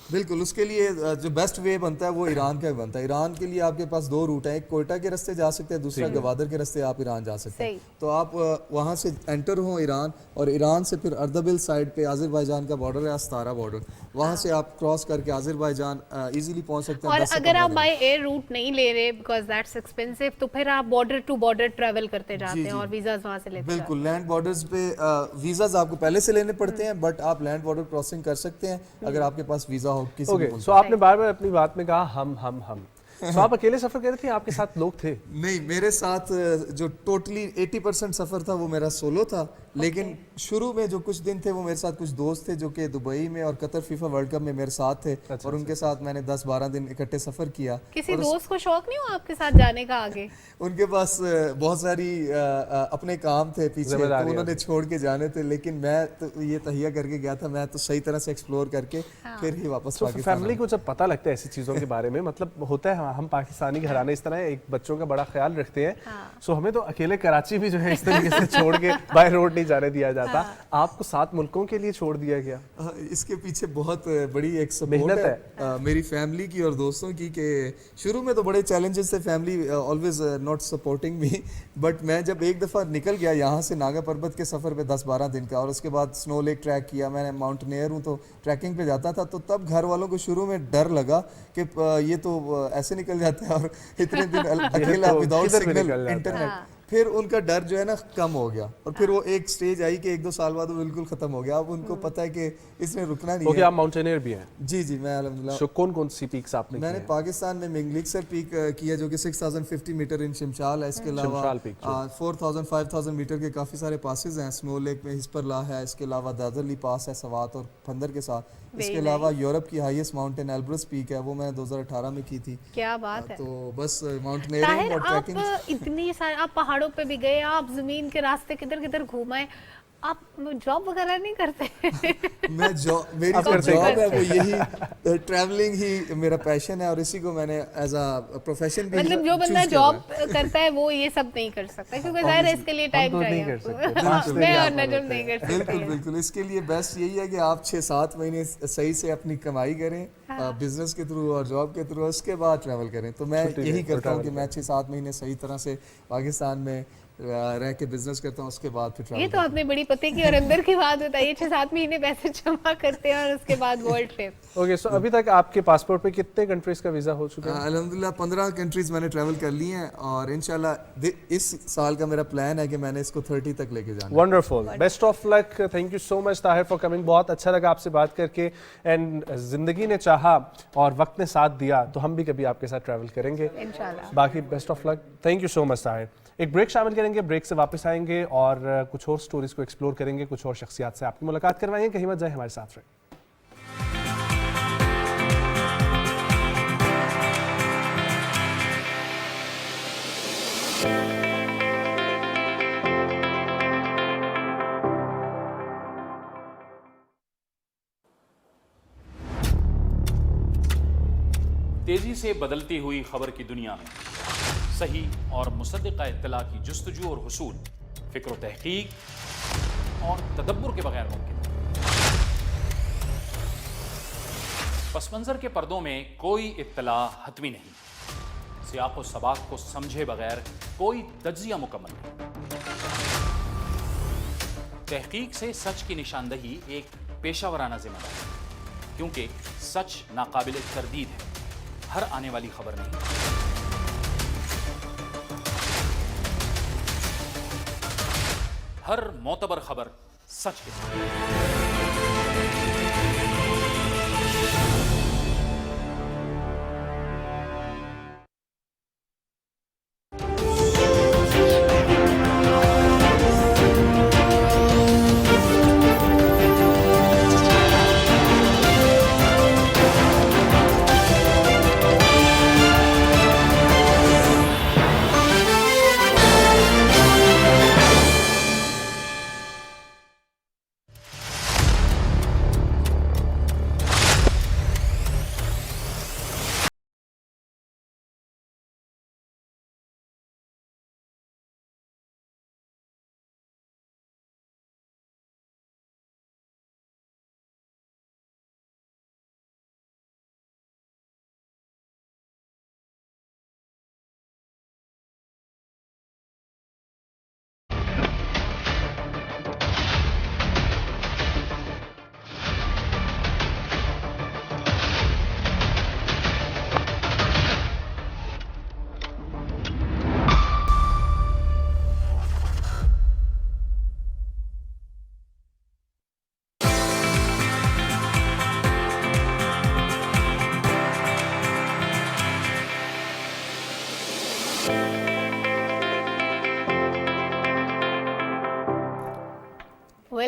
بالکل. اس کے لیے جو بیسٹ وے بنتا ہے وہ ایران کا بنتا ہے. ایران کے لیے آپ کے پاس 2 روٹ ہیں, ایک کوئٹہ کے راستے جا سکتے ہیں, دوسرا گوادر کے راستے آپ ایران جا سکتے ہیں. تو آپ وہاں سے انٹر ہوں ایران, اور ایران سے پھر اردبیل سائڈ پہ آذربائیجان کا بارڈر ہے, استارا بارڈر, وہاں سے آپ کراس کر کے آذربائیجان ایزیلی پہنچ سکتے ہیں. اور اگر آپ بائی ایئر روٹ نہیں لے رہے بیکاز دیٹس ایکسپینسو, تو پھر آپ بارڈر ٹو بارڈر ٹریول کرتے جاتے ہیں اور ویزاز وہاں سے لیتے ہیں. بالکل, لینڈ بارڈرز پہ ویزاز آپ کو پہلے سے لینے پڑتے ہیں, بٹ آپ لینڈ بارڈر کراسنگ کر سکتے ہیں اگر آپ کے پاس ویزا ہو کسی بھی ملک. سو آپ نے بار بار اپنی بات میں کہا ہم سو آپ اکیلے سفر کر رہے تھے, آپ کے ساتھ لوگ تھے؟ نہیں, میرے ساتھ جو ٹوٹلی 80% سفر تھا وہ میرا سولو تھا, لیکن شروع میں جو کچھ دن تھے وہ میرے ساتھ کچھ دوست تھے جو کہ دبئی میں اور قطر فیفا ورلڈ کپ میں میرے ساتھ تھے, اور ان کے ساتھ میں نے 10-12 دن اکٹھے سفر کیا. کسی دوست کو شوق نہیں ہوا آپ کے ساتھ جانے کا آگے؟ ان کے پاس بہت ساری اپنے کام تھے پیچھے, تو انہوں نے چھوڑ کے جانے تھے, لیکن میں تو یہ تہیہ کر کے گیا تھا, میں تو صحیح طرح سے ایکسپلور کر کے پھر ہی واپس پاکستان. فیملی کو جب پتہ لگتا ہے ایسی چیزوں کے بارے میں, مطلب ہوتا ہے ہم پاکستانی گھرانے اس طرح ایک بچوں کا بڑا خیال رکھتے ہیں, سو ہمیں تو اکیلے کراچی بھی جو ہے اس طریقے سے چھوڑ کے بائی روڈ نہیں جانے دیا جاتا. آپ کو 7 ملکوں کے لیے چھوڑ دیا گیا. اس کے پیچھے بہت بڑی ایک سپورٹ ہے میری فیملی کی اور دوستوں کی, کہ شروع میں تو بڑے چیلنجز تھے, family always not supporting me, but میں جب ایک دفعہ نکل گیا یہاں سے ناگا پربت کے سفر پہ 10-12 دن کا, اور اس کے بعد سنو لیک ٹریک کیا, میں نے ماؤنٹینئر ہوں تو ٹریکنگ پہ جاتا تھا, تو تب گھر والوں کو شروع میں ڈر لگا کہ یہ تو ایسے نکل جاتے ہیں اور اتنے دن اکیلا وداؤٹ سگنل انٹرنیٹ. پھر ان کا ڈر جو ہے نا کم ہو گیا, اور پھر وہ ایک سٹیج آئی کہ 1-2 سال بعد وہ بالکل ختم ہو گیا. اب ان کو پتہ ہے کہ اس نے رکنا نہیں ہے. اوکے, آپ ماؤنٹینئر بھی ہیں؟ جی میں الحمدللہ. کون سی پیکس آپ نے؟ میں نے پاکستان میں منگلیکسر پیک کیا جو کہ 6050 میٹر ان شمشال ہے. اس کے علاوہ 4000-5000 میٹر کے کافی سارے پاسز ہیں. سنو لیک میں ہسپرلا ہے, اس کے علاوہ دادرلی پاس ہے سوات اور پھندر کے ساتھ. اس کے علاوہ یورپ کی ہائیسٹ ماؤنٹین ایلبرس پیک ہے, وہ میں 2018 میں کی تھی. کیا بات ہے. تو بس ماؤنٹینئرنگ اور ٹریکنگ. آپ اتنی سارے, آپ پہاڑوں پہ بھی گئے, آپ زمین کے راستے کدھر کدھر گھومائے, آپ جاب وغیرہ نہیں کرتے؟ میری جو جاب ہے وہ یہی ٹریولنگ ہی میرا پیشن ہے, اور اسی کو میں نے ایز اے پروفیشن بھی. مطلب جو بندہ جاب کرتا ہے وہ یہ سب نہیں کر سکتا, کیونکہ ظاہر ہے اس کے لیے ٹائم چاہیے. میں اور نجم نہیں کر سکتے. بالکل. اس کے لیے بیسٹ یہی ہے کہ آپ 6-7 مہینے صحیح سے اپنی کمائی کریں بزنس کے تھرو اور جاب کے تھرو, اس کے بعد ٹریول کریں. تو میں یہی کرتا ہوں کہ میں 6-7 مہینے صحیح طرح سے پاکستان میں رہ کے بزنس کرتا ہوں, اس کے بعد پھر ٹریول. یہ تو آپ نے بڑی پتے کی اور اندر کی بات بتائی. 6-7 مہینے پیسے جمع کرتے ہیں اور اس کے بعد ورلڈ ٹرپ. اوکے, سو ابھی تک آپ کے پاسپورٹ پہ کتنے کنٹریز کا ویزا ہو چکا ہے؟ الحمدللہ 15 کنٹریز میں نے ٹریول کر لی ہیں, اور انشاءاللہ اس سال کا میرا پلان ہے کہ میں نے اس کو 30 تک لے کے جانا. Wonderful, best of luck. Thank you so much Tahir for coming. بہت اچھا لگا آپ سے بات کر کے, اینڈ زندگی نے چاہا اور وقت نے ساتھ دیا تو ہم بھی کبھی آپ کے ساتھ ٹریول کریں گے انشاءاللہ. باقی best of luck. Thank you so much Tahir. ایک بریک شامل کریں گے, بریک سے واپس آئیں گے اور کچھ اور سٹوریز کو ایکسپلور کریں گے, کچھ اور شخصیات سے آپ کی ملاقات کروائیں گے. کہیں مت جائیں, ہمارے ساتھ رہیں. تیزی سے بدلتی ہوئی خبر کی دنیا میں صحیح اور مصدقہ اطلاع کی جستجو اور حصول فکر و تحقیق اور تدبر کے بغیر ممکن ہے. پس منظر کے پردوں میں کوئی اطلاع حتمی نہیں. سیاق و سباق کو سمجھے بغیر کوئی تجزیہ مکمل نہیں. تحقیق سے سچ کی نشاندہی ایک پیشہ ورانہ ذمہ داری ہے, کیونکہ سچ ناقابل تردید ہے, ہر آنے والی خبر نہیں. ہر معتبر خبر سچ کے ساتھ.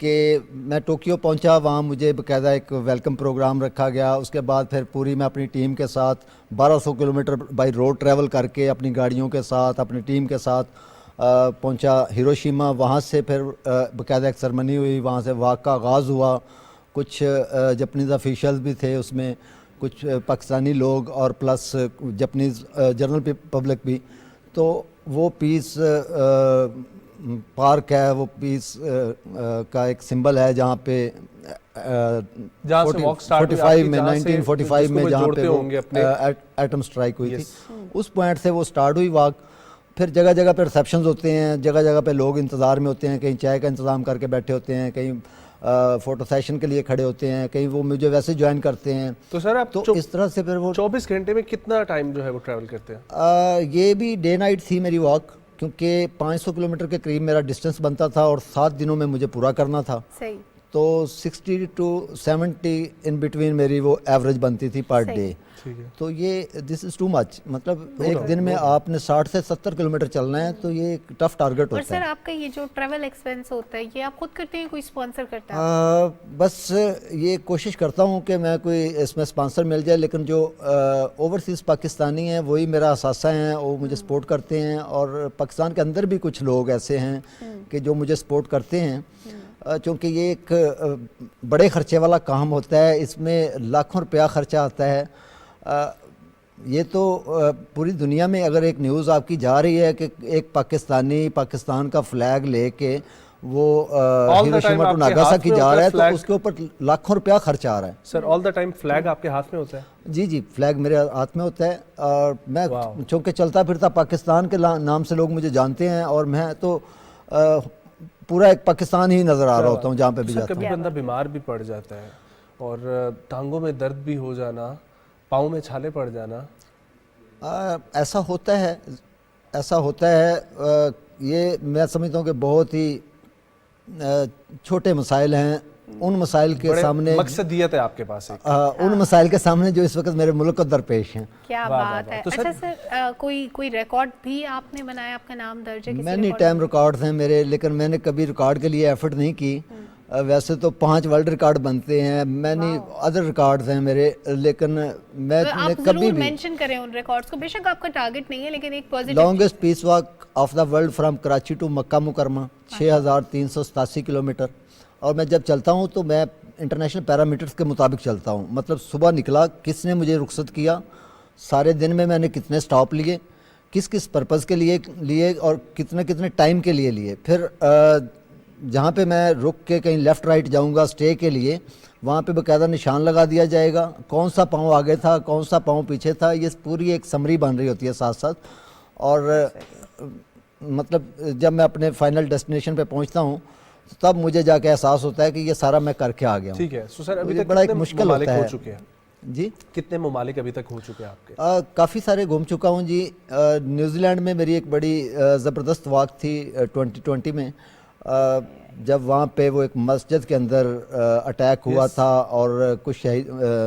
کہ میں ٹوکیو پہنچا, وہاں مجھے باقاعدہ ایک ویلکم پروگرام رکھا گیا. اس کے بعد پھر پوری میں اپنی ٹیم کے ساتھ 1200 کلومیٹر بائی روڈ ٹریول کر کے اپنی گاڑیوں کے ساتھ اپنی ٹیم کے ساتھ پہنچا ہیروشیما. وہاں سے پھر باقاعدہ ایک سرمنی ہوئی, وہاں سے واک کا آغاز ہوا. کچھ جاپنیز آفیشلز بھی تھے اس میں, کچھ پاکستانی لوگ اور پلس جاپنیز جنرل پبلک بھی. تو وہ پیس پارک ہے, وہ پیس کا ایک سمبل ہے جہاں پہ 1945 میں جہاں پہ وہ ایٹم سٹرائک ہوئی تھی, اس پوائنٹ سے وہ سٹارٹ ہوئی واک. پھر جگہ جگہ پہ ریسیپشنز ہوتے ہیں, جگہ جگہ پہ لوگ انتظار میں ہوتے ہیں, کہیں چائے کا انتظام کر کے بیٹھے ہوتے ہیں, کہیں فوٹو سیشن کے لیے کھڑے ہوتے ہیں, کہیں وہ مجھے ویسے جوائن کرتے ہیں. تو سر آپ اس طرح سے پھر وہ 24 گھنٹے میں کتنا ٹائم جو ہے وہ ٹریول کرتے ہیں؟ یہ بھی ڈے نائٹ تھی میری واک, کیونکہ 500 کلومیٹر کے قریب میرا ڈسٹنس بنتا تھا اور 7 دنوں میں مجھے پورا کرنا تھا. صحیح. تو 60 to 70 ان بٹوین میری وہ ایوریج بنتی تھی پر ڈے. تو یہ دس از ٹو مچ, مطلب ایک دن میں آپ نے 60 سے 70 کلومیٹر چلنا ہے, تو یہ ایک ٹف ٹارگٹ ہوتا ہے. اور سر آپ کا یہ جو ٹریول ایکسپینس ہوتا ہے یہ آپ خود کرتے ہیں, کوئی اسپانسر کرتا ہے؟ بس یہ کوشش کرتا ہوں کہ میں کوئی اس میں اسپانسر مل جائے, لیکن جو اوورسیز پاکستانی ہیں وہی میرا اثاثہ ہیں, وہ مجھے سپورٹ کرتے ہیں. اور پاکستان کے اندر بھی کچھ لوگ ایسے ہیں کہ جو مجھے سپورٹ کرتے ہیں, چونکہ یہ ایک بڑے خرچے والا کام ہوتا ہے, اس میں لاکھوں روپیہ خرچہ آتا ہے. یہ تو پوری دنیا میں اگر ایک نیوز آپ کی جا رہی ہے کہ ایک پاکستانی پاکستان کا فلیگ لے کے وہ ہیروشیما ٹو ناگاساکی جا رہا ہے, تو اس کے اوپر لاکھوں روپیہ خرچ آ رہا ہے. سر آل دا ٹائم فلیگ آپ کے ہاتھ میں ہوتا ہے؟ جی جی, فلیگ میرے ہاتھ میں ہوتا ہے, اور میں چونکہ چلتا پھرتا پاکستان کے نام سے لوگ مجھے جانتے ہیں, اور میں تو پورا ایک پاکستان ہی نظر آ رہا ہوتا ہوں جہاں پہ بھی جاتا ہوں. کبھی بندہ بیمار بھی پڑ جاتا ہے, اور ٹانگوں میں درد بھی ہو جانا, پاؤں میں چھالے پڑ جانا, ایسا ہوتا ہے, ایسا ہوتا ہے. یہ میں سمجھتا ہوں کہ بہت ہی چھوٹے مسائل ہیں ان مسائل کے سامنے, مقصدیت ہے آپ کے پاس, ان مسائل کے سامنے جو اس وقت میرے ملک کو درپیش ہیں. کیا بات ہے. اچھا سر, کوئی ریکارڈ بھی آپ نے بنایا, آپ کا نام درج ہے؟ مینی ٹائم ریکارڈز ہیں میرے, لیکن میں نے کبھی ریکارڈ کے لیے ایفرٹ نہیں کی. ویسے تو 5 ورلڈ ریکارڈ بنتے ہیں, مینی ادر ریکارڈز ہیں میرے, لیکن میں نے کبھی بھی مینشن کریں ان ریکارڈز کو. بے شک آپ کا ٹارگٹ نہیں ہے, لیکن ایک positive. Longest peace walk of the world from Karachi to Makkah Mukarramah 6387 kilometre. اور میں جب چلتا ہوں تو میں انٹرنیشنل پیرامیٹرز کے مطابق چلتا ہوں. مطلب صبح نکلا, کس نے مجھے رخصت کیا, سارے دن میں نے کتنے سٹاپ لیے, کس پرپز کے لیے اور کتنے ٹائم کے لیے. پھر جہاں پہ میں رک کے کہیں لیفٹ رائٹ جاؤں گا اسٹے کے لیے, وہاں پہ باقاعدہ نشان لگا دیا جائے گا, کون سا پاؤں آگے تھا, کون سا پاؤں پیچھے تھا. یہ پوری ایک سمری بن رہی ہوتی ہے ساتھ ساتھ. اور مطلب جب میں اپنے فائنل ڈیسٹینیشن پہ پہنچتا ہوں تب مجھے جا کے احساس ہوتا ہے کہ یہ سارا میں کر کے آ گیا ہوں. ٹھیک ہے. سو سر ابھی تک بڑا ایک مشکل ہوتا ہے. جی, کتنے ممالک ابھی تک ہو چکے ہیں آپ کے؟ کافی سارے گھوم چکا ہوں جی. نیوزی لینڈ میں میری ایک بڑی زبردست واک تھی 2020 میں, جب وہاں پہ وہ ایک مسجد کے اندر اٹیک ہوا تھا اور کچھ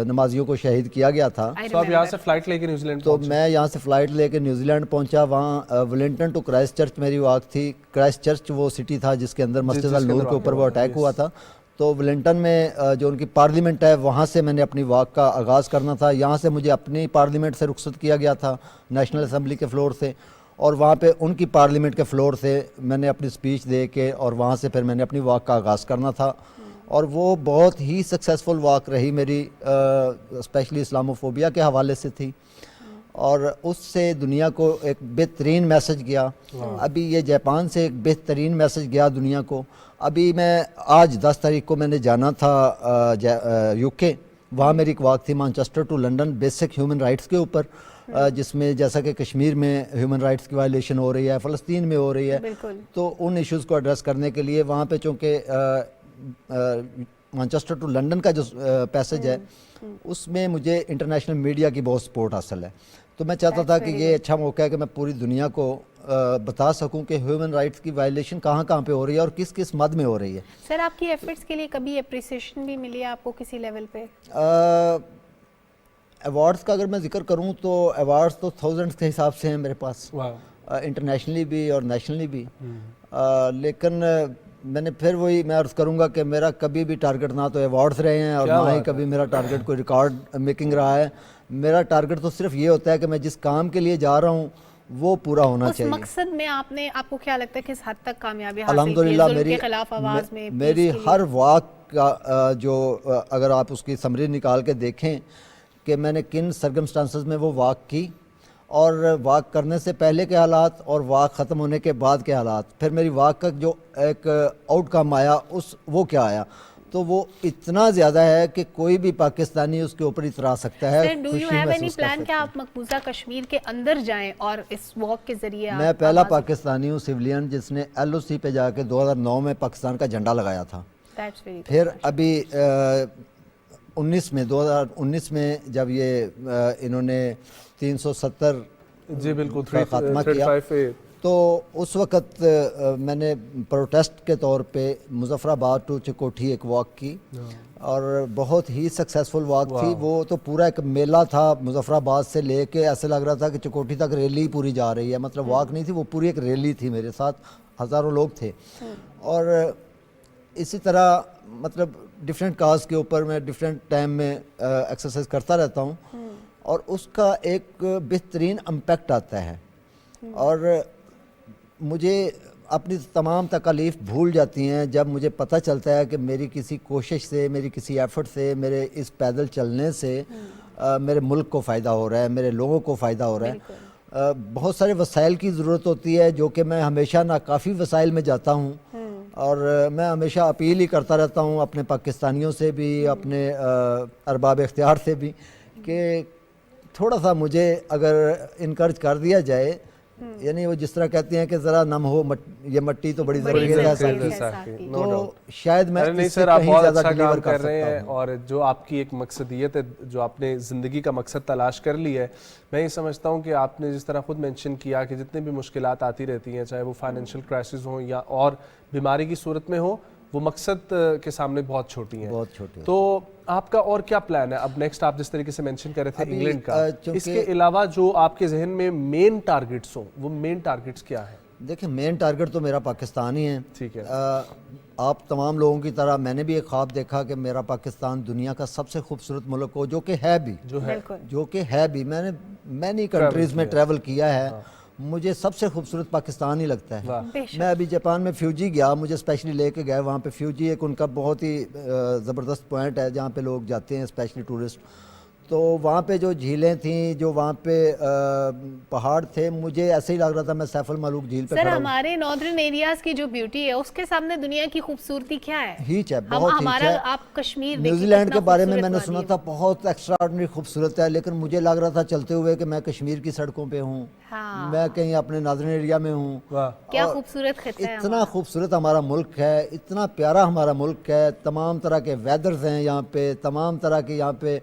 نمازیوں کو شہید کیا گیا تھا. تو آپ یہاں سے فلائٹ لے کے نیوزی لینڈ تو میں یہاں سے فلائٹ لے کے نیوزی لینڈ پہنچا. وہاں ولنگٹن ٹو کرائسٹ چرچ میری واک تھی. کرائسٹ چرچ وہ سٹی تھا جس کے اندر مسجد النور کے اوپر وہ اٹیک ہوا تھا. تو ولنگٹن میں جو ان کی پارلیمنٹ ہے وہاں سے میں نے اپنی واک کا آغاز کرنا تھا. یہاں سے مجھے اپنی پارلیمنٹ سے رخصت کیا گیا تھا, نیشنل اسمبلی کے فلور سے, اور وہاں پہ ان کی پارلیمنٹ کے فلور سے میں نے اپنی سپیچ دے کے اور وہاں سے پھر میں نے اپنی واک کا آغاز کرنا تھا. اور وہ بہت ہی سکسیسفل واک رہی میری, اسپیشلی اسلاموفوبیا کے حوالے سے تھی, اور اس سے دنیا کو ایک بہترین میسج گیا. ابھی یہ جاپان سے ایک بہترین میسج گیا دنیا کو. ابھی میں آج 10 تاریخ کو میں نے جانا تھا UK, وہاں میری ایک واک تھی Manchester to London basic human rights کے اوپر, جس میں جیسا کہ کشمیر میں ہیومن رائٹس کی وائلیشن ہو رہی ہے, فلسطین میں ہو رہی ہے, تو ان ایشوز کو ایڈریس کرنے کے لیے وہاں پہ چونکہ مانچسٹر ٹو لنڈن کا جو پیسج ہے اس میں مجھے انٹرنیشنل میڈیا کی بہت سپورٹ حاصل ہے. تو میں چاہتا تھا کہ یہ اچھا موقع ہے کہ میں پوری دنیا کو بتا سکوں کہ ہیومن رائٹس کی وائلیشن کہاں کہاں پہ ہو رہی ہے اور کس کس مد میں ہو رہی ہے. سر آپ کی ایفرٹس کے لیے کبھی اپریسیشن بھی ملی ہے آپ کو کسی لیول پہ؟ ایوارڈز کا اگر میں ذکر کروں تو ایوارڈز تو تھاؤزنڈز کے حساب سے ہیں میرے پاس, انٹرنیشنلی بھی اور نیشنلی بھی. لیکن میں نے پھر وہی میں عرض کروں گا کہ میرا کبھی بھی ٹارگٹ نہ تو ایوارڈز رہے ہیں اور نہ ہی کبھی میرا ٹارگٹ کوئی ریکارڈ میکنگ رہا ہے. میرا ٹارگٹ تو صرف یہ ہوتا ہے کہ میں جس کام کے لیے جا رہا ہوں وہ پورا ہونا چاہیے. اس مقصد میں آپ کو کیا لگتا ہے کس حد تک کامیابی حاصل کی ہے الحمدللہ ظلم کے خلاف آواز میں؟ میری ہر واک کا جو اگر آپ اس کی سمری نکال کے دیکھیں کہ میں نے کن سرکمسٹانسز میں وہ واک کی اور واک کرنے سے پہلے کے حالات اور واک ختم ہونے کے بعد کے حالات, پھر میری واک کا جو ایک آؤٹ کم آیا وہ کیا آیا, تو وہ اتنا زیادہ ہے کہ کوئی بھی پاکستانی اس کے اوپر اترا سکتا ہے. Do you have any plan کہ آپ مقبوضہ کشمیر کے اندر جائیں اور اس واک کے ذریعے؟ میں پہلا پاکستانی ہوں سویلین جس نے ایل او سی پہ جا کے 2009 میں پاکستان کا جھنڈا لگایا تھا. پھر ابھی 2019 میں جب یہ انہوں نے 370 جی بالکل کا خاتمہ کیا تو اس وقت میں نے پروٹیسٹ کے طور پہ مظفر آباد ٹو چکوٹھی ایک واک کی اور بہت ہی سکسیسفل واک تھی. وہ تو پورا ایک میلہ تھا, مظفر آباد سے لے کے ایسے لگ رہا تھا کہ چکوٹھی تک ریلی پوری جا رہی ہے, مطلب واک نہیں تھی وہ پوری ایک ریلی تھی. میرے ساتھ ہزاروں لوگ تھے اور اسی طرح مطلب ڈیفرنٹ کاز کے اوپر میں ڈیفرنٹ ٹائم میں ایکسرسائز کرتا رہتا ہوں اور اس کا ایک بہترین امپیکٹ آتا ہے اور مجھے اپنی تمام تکالیف بھول جاتی ہیں جب مجھے پتہ چلتا ہے کہ میری کسی کوشش سے, میری کسی ایفرٹ سے, میرے اس پیدل چلنے سے میرے ملک کو فائدہ ہو رہا ہے, میرے لوگوں کو فائدہ ہو رہا ہے. بہت سارے وسائل کی ضرورت ہوتی ہے جو کہ میں ہمیشہ ناکافی وسائل میں جاتا ہوں اور میں ہمیشہ اپیل ہی کرتا رہتا ہوں اپنے پاکستانیوں سے بھی, اپنے ارباب اختیار سے بھی کہ تھوڑا سا مجھے اگر انکرج کر دیا جائے, یعنی وہ جس طرح کہتے ہیں کہ ذرا نم ہو یہ مٹی تو بڑی ضروری ہے, تو شاید میں نہیں سر آپ بہت اچھا کام کر رہے ہیں اور جو آپ کی ایک مقصدیت ہے, جو آپ نے زندگی کا مقصد تلاش کر لی ہے, میں یہ سمجھتا ہوں کہ آپ نے جس طرح خود مینشن کیا کہ جتنے بھی مشکلات آتی رہتی ہیں, چاہے وہ فائنینشیل کرائسس ہوں یا اور بیماری کی صورت میں ہو, وہ مقصد کے سامنے بہت چھوٹی ہیں. تو آپ کا اور کیا پلان ہے اب نیکسٹ؟ آپ جس طریقے سے مینشن کر رہے تھے انگلینڈ کا, اس کے علاوہ جو آپ کے ذہن میں مین ٹارگٹس ہوں, وہ مین ٹارگٹس کیا ہیں؟ دیکھیں مین ٹارگٹ تو میرا پاکستان ہی ہے. ٹھیک ہے. آپ تمام لوگوں کی طرح میں نے بھی ایک خواب دیکھا کہ میرا پاکستان دنیا کا سب سے خوبصورت ملک ہو, جو کہ ہے بھی. میں نے مینی کنٹریز میں ٹریول کیا ہے, مجھے سب سے خوبصورت پاکستان ہی لگتا ہے. میں ابھی جاپان میں فیوجی گیا, مجھے اسپیشلی لے کے گئے وہاں پہ. فیوجی ایک ان کا بہت ہی زبردست پوائنٹ ہے جہاں پہ لوگ جاتے ہیں اسپیشلی ٹورسٹ. تو وہاں پہ جو جھیلیں تھیں, جو وہاں پہ پہاڑ تھے, مجھے ایسے ہی لگ رہا تھا میں سیف الملوک جھیل پہ کھڑا ہوں. سر ہمارے نارتھرن ایریاز کی جو بیوٹی ہے اس کے سامنے دنیا کی خوبصورتی کیا ہے؟ ہیچ ہے, بہت ہیچ ہے. آپ کشمیر نیوزی لینڈ کے بارے میں نے سنا تھا بہت ایکسٹرا آرڈنری خوبصورت ہے, لیکن مجھے لگ رہا تھا چلتے ہوئے کہ میں کشمیر کی سڑکوں پہ ہوں, میں کہیں اپنے نارتھرن ایریا میں ہوں. کیا خوبصورت خطہ ہے, اتنا خوبصورت ہمارا ملک ہے, اتنا پیارا ہمارا ملک ہے. تمام طرح کے ویدرز ہیں یہاں پہ, تمام طرح کے یہاں پہ